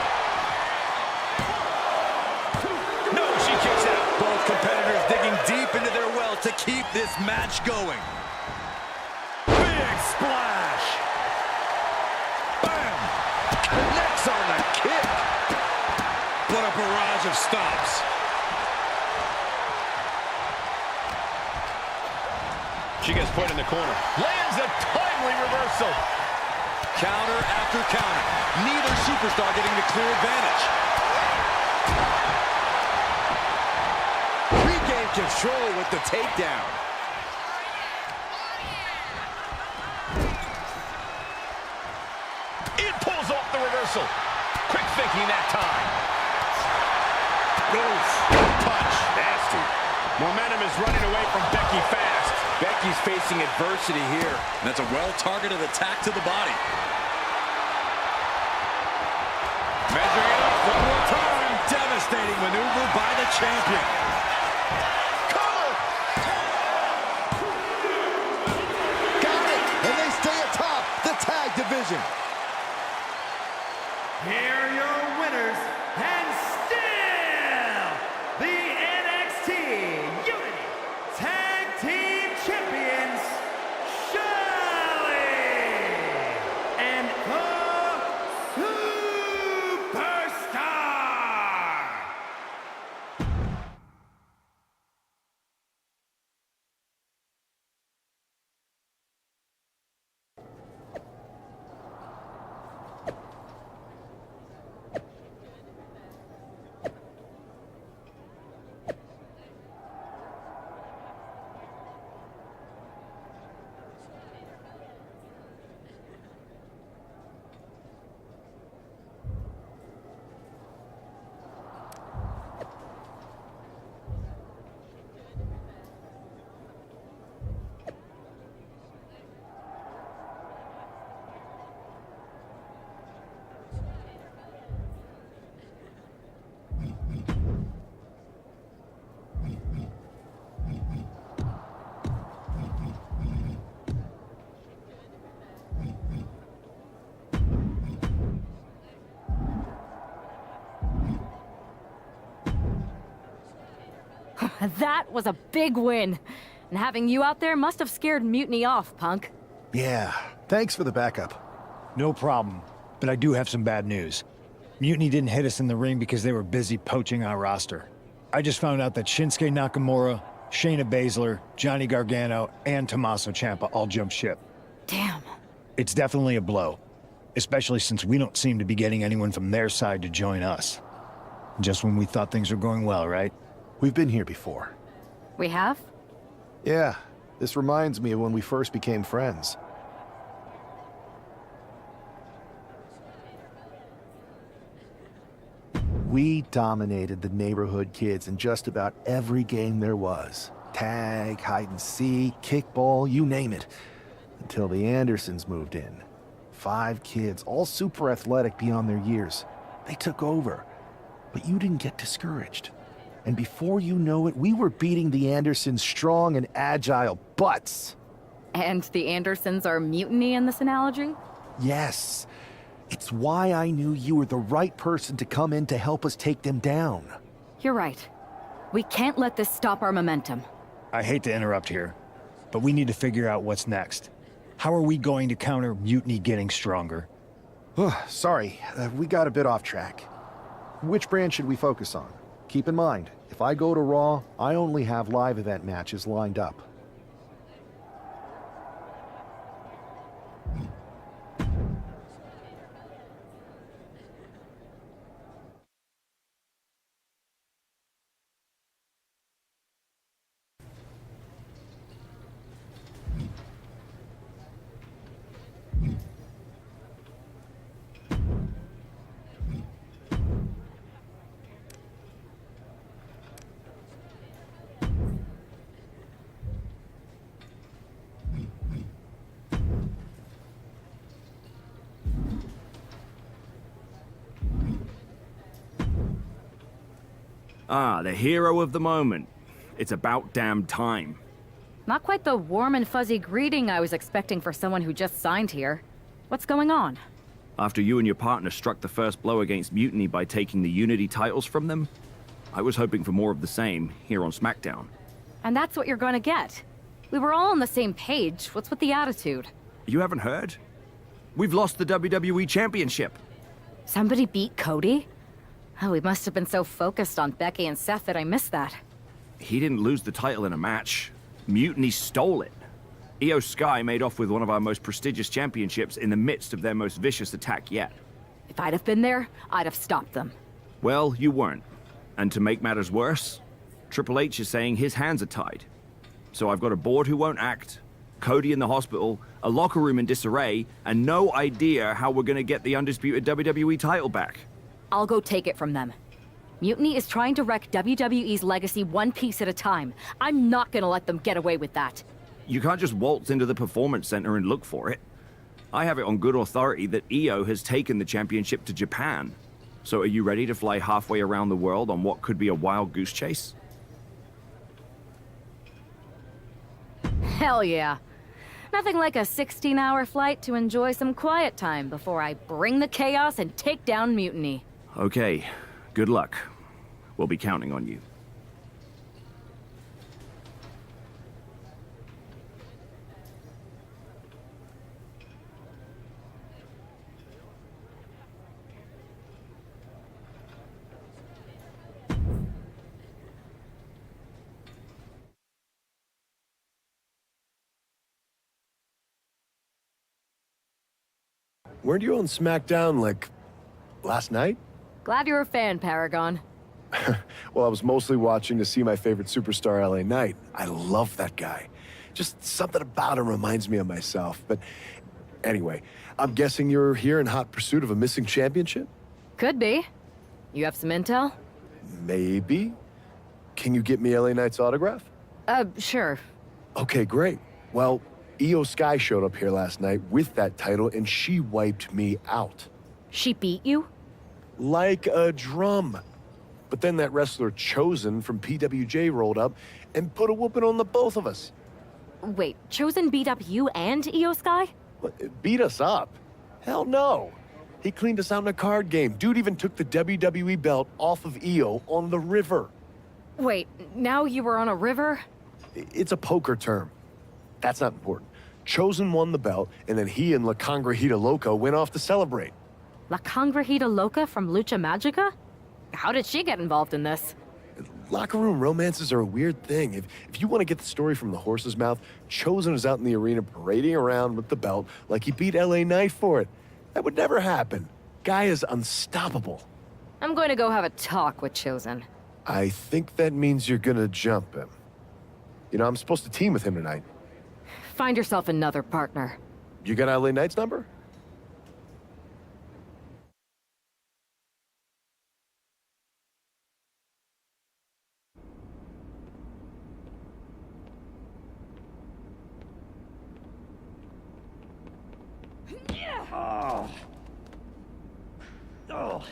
No, she kicks out. Both competitors digging deep into their well to keep this match going. Big splash. Connects on the kick. What a barrage of stops. She gets put in the corner. Lands a timely reversal. Counter after counter. Neither superstar getting the clear advantage. Regain control with the takedown. Off the reversal. Quick thinking that time. Goes. Punch. Nasty. Momentum is running away from Becky fast. Becky's facing adversity here. That's a well-targeted attack to the body. Measuring it up one more time. Devastating maneuver by the champion. Cover. Got it. And they stay atop the tag division. Here are your winners, and still the NXT Unity Tag Team Champions, Shelley and the Superstar. That was a big win. And having you out there must have scared Mutiny off, punk. Yeah, thanks for the backup. No problem, but I do have some bad news. Mutiny didn't hit us in the ring because they were busy poaching our roster. I just found out that Shinsuke Nakamura, Shayna Baszler, Johnny Gargano, and Tommaso Ciampa all jumped ship. Damn. It's definitely a blow, especially since we don't seem to be getting anyone from their side to join us. Just when we thought things were going well, right? We've been here before. We have? Yeah, this reminds me of when we first became friends. We dominated the neighborhood kids in just about every game there was. Tag, hide and seek, kickball, you name it. Until the Andersons moved in. 5 kids, all super athletic beyond their years. They took over. But you didn't get discouraged. And before you know it, we were beating the Andersons' strong and agile butts. And the Andersons are Mutiny in this analogy? Yes. It's why I knew you were the right person to come in to help us take them down. You're right. We can't let this stop our momentum. I hate to interrupt here, but we need to figure out what's next. How are we going to counter Mutiny getting stronger? Sorry, we got a bit off track. Which brand should we focus on? Keep in mind, if I go to Raw, I only have live event matches lined up. Ah, the hero of the moment. It's about damn time. Not quite the warm and fuzzy greeting I was expecting for someone who just signed here. What's going on? After you and your partner struck the first blow against Mutiny by taking the Unity titles from them, I was hoping for more of the same here on SmackDown. And that's what you're gonna get. We were all on the same page. What's with the attitude? You haven't heard? We've lost the WWE Championship. Somebody beat Cody? Oh, we must have been so focused on Becky and Seth that I missed that. He didn't lose the title in a match. Mutiny stole it. Io Sky made off with one of our most prestigious championships in the midst of their most vicious attack yet. If I'd have been there, I'd have stopped them. Well, you weren't. And to make matters worse, Triple H is saying his hands are tied. So I've got a board who won't act, Cody in the hospital, a locker room in disarray, and no idea how we're gonna get the undisputed WWE title back. I'll go take it from them. Mutiny is trying to wreck WWE's legacy one piece at a time. I'm not gonna let them get away with that. You can't just waltz into the Performance Center and look for it. I have it on good authority that Io has taken the championship to Japan. So are you ready to fly halfway around the world on what could be a wild goose chase? Hell yeah. Nothing like a 16-hour flight to enjoy some quiet time before I bring the chaos and take down Mutiny. Okay, good luck. We'll be counting on you. Weren't you on SmackDown, like, last night? Glad you're a fan, Paragon. Well, I was mostly watching to see my favorite superstar, LA Knight. I love that guy. Just something about him reminds me of myself. But anyway, I'm guessing you're here in hot pursuit of a missing championship? Could be. You have some intel? Maybe. Can you get me LA Knight's autograph? Sure. Okay, great. Well, Io Sky showed up here last night with that title, and she wiped me out. She beat you? Like a drum. But then that wrestler Chosen from PWJ rolled up and put a whooping on the both of us. Wait, Chosen beat up you and Io Sky? What, beat us up? Hell no. He cleaned us out in a card game. Dude even took the WWE belt off of Io on the river. Wait, now you were on a river? It's a poker term. That's not important. Chosen won the belt, and then he and La Congrejita Loca went off to celebrate. La Congrejita Loca from Lucha Magica? How did she get involved in this? Locker room romances are a weird thing. If you want to get the story from the horse's mouth, Chosen was out in the arena parading around with the belt like he beat LA Knight for it. That would never happen. Guy is unstoppable. I'm going to go have a talk with Chosen. I think that means you're gonna jump him. You know, I'm supposed to team with him tonight. Find yourself another partner. You got LA Knight's number? Oh. Oh.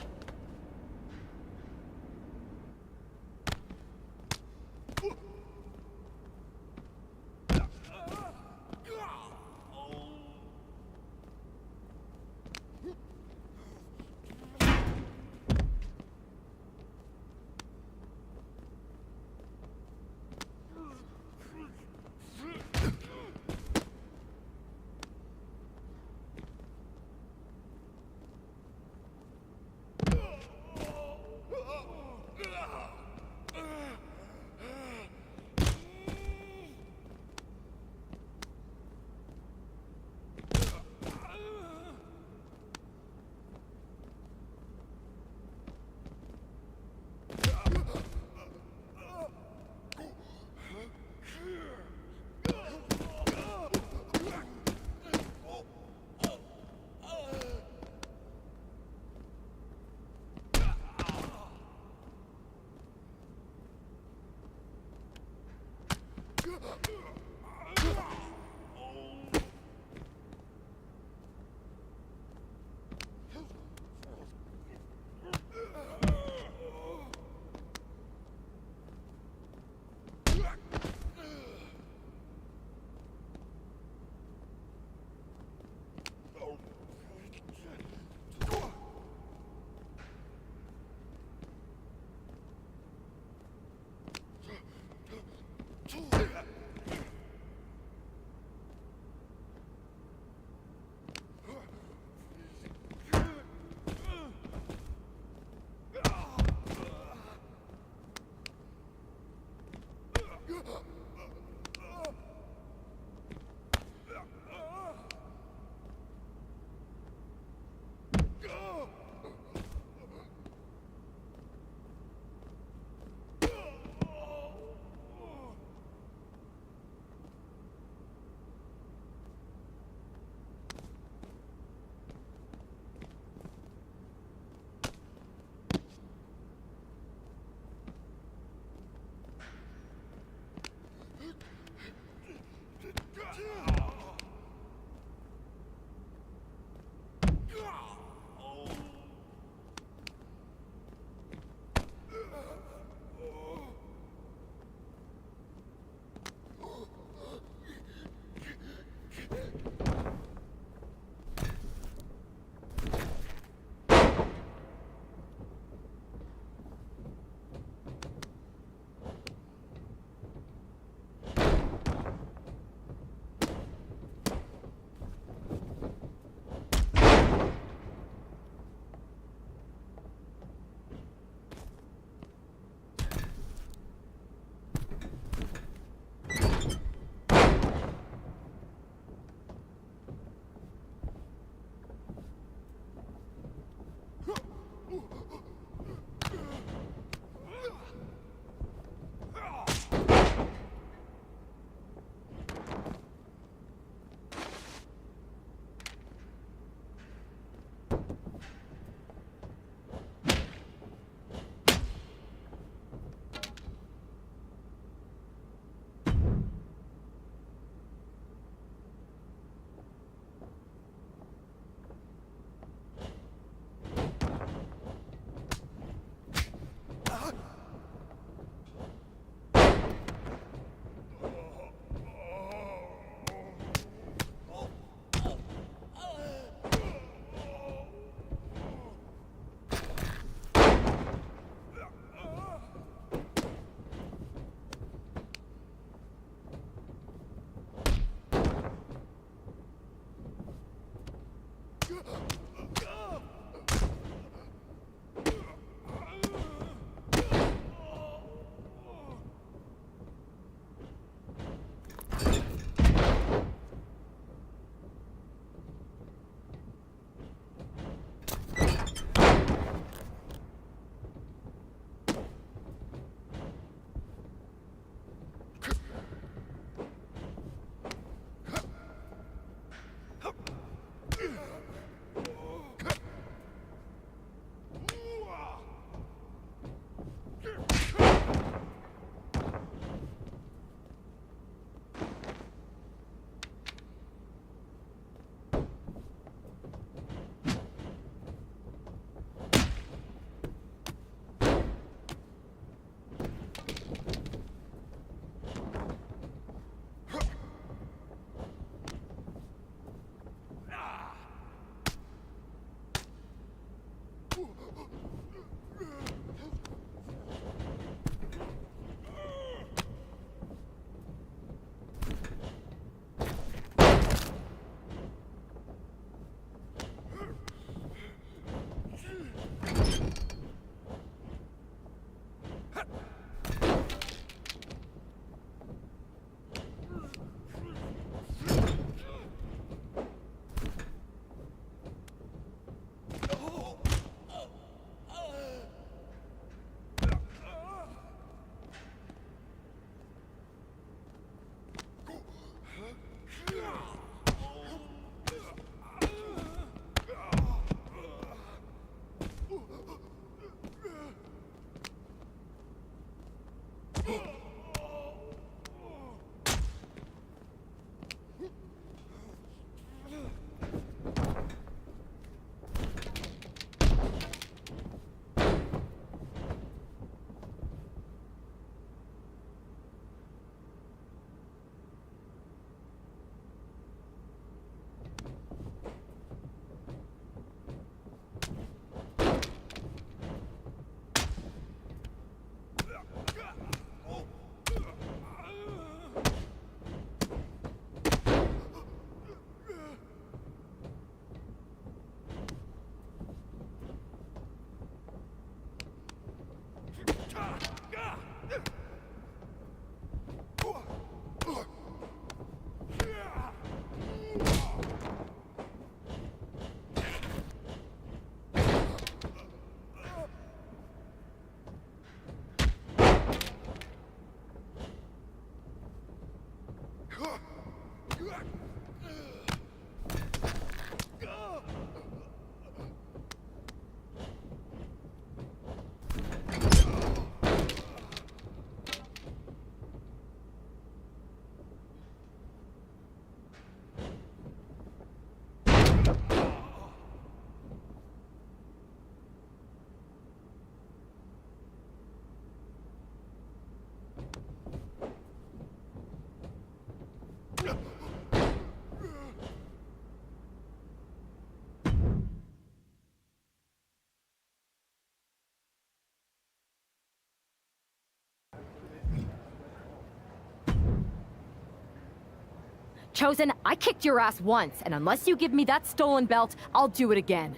Chosen, I kicked your ass once, and unless you give me that stolen belt, I'll do it again.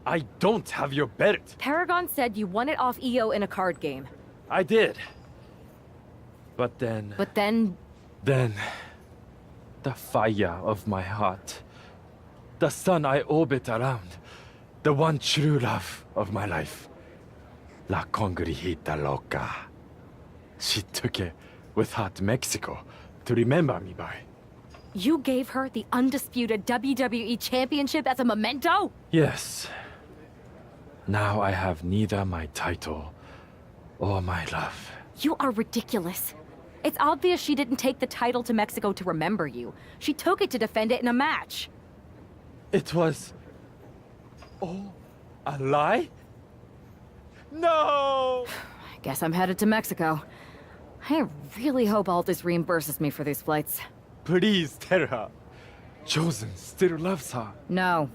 I don't have your belt. Paragon said you won it off EO in a card game. I did. But then... Then... the fire of my heart. The sun I orbit around. The one true love of my life. La Congregita Loca. She took it with her to Mexico to remember me by. You gave her the undisputed WWE Championship as a memento? Yes. Now I have neither my title or my love. You are ridiculous. It's obvious she didn't take the title to Mexico to remember you. She took it to defend it in a match. It was... all a lie? No! I guess I'm headed to Mexico. I really hope Aldis reimburses me for these flights. Please tell her. Chosen still loves her. No,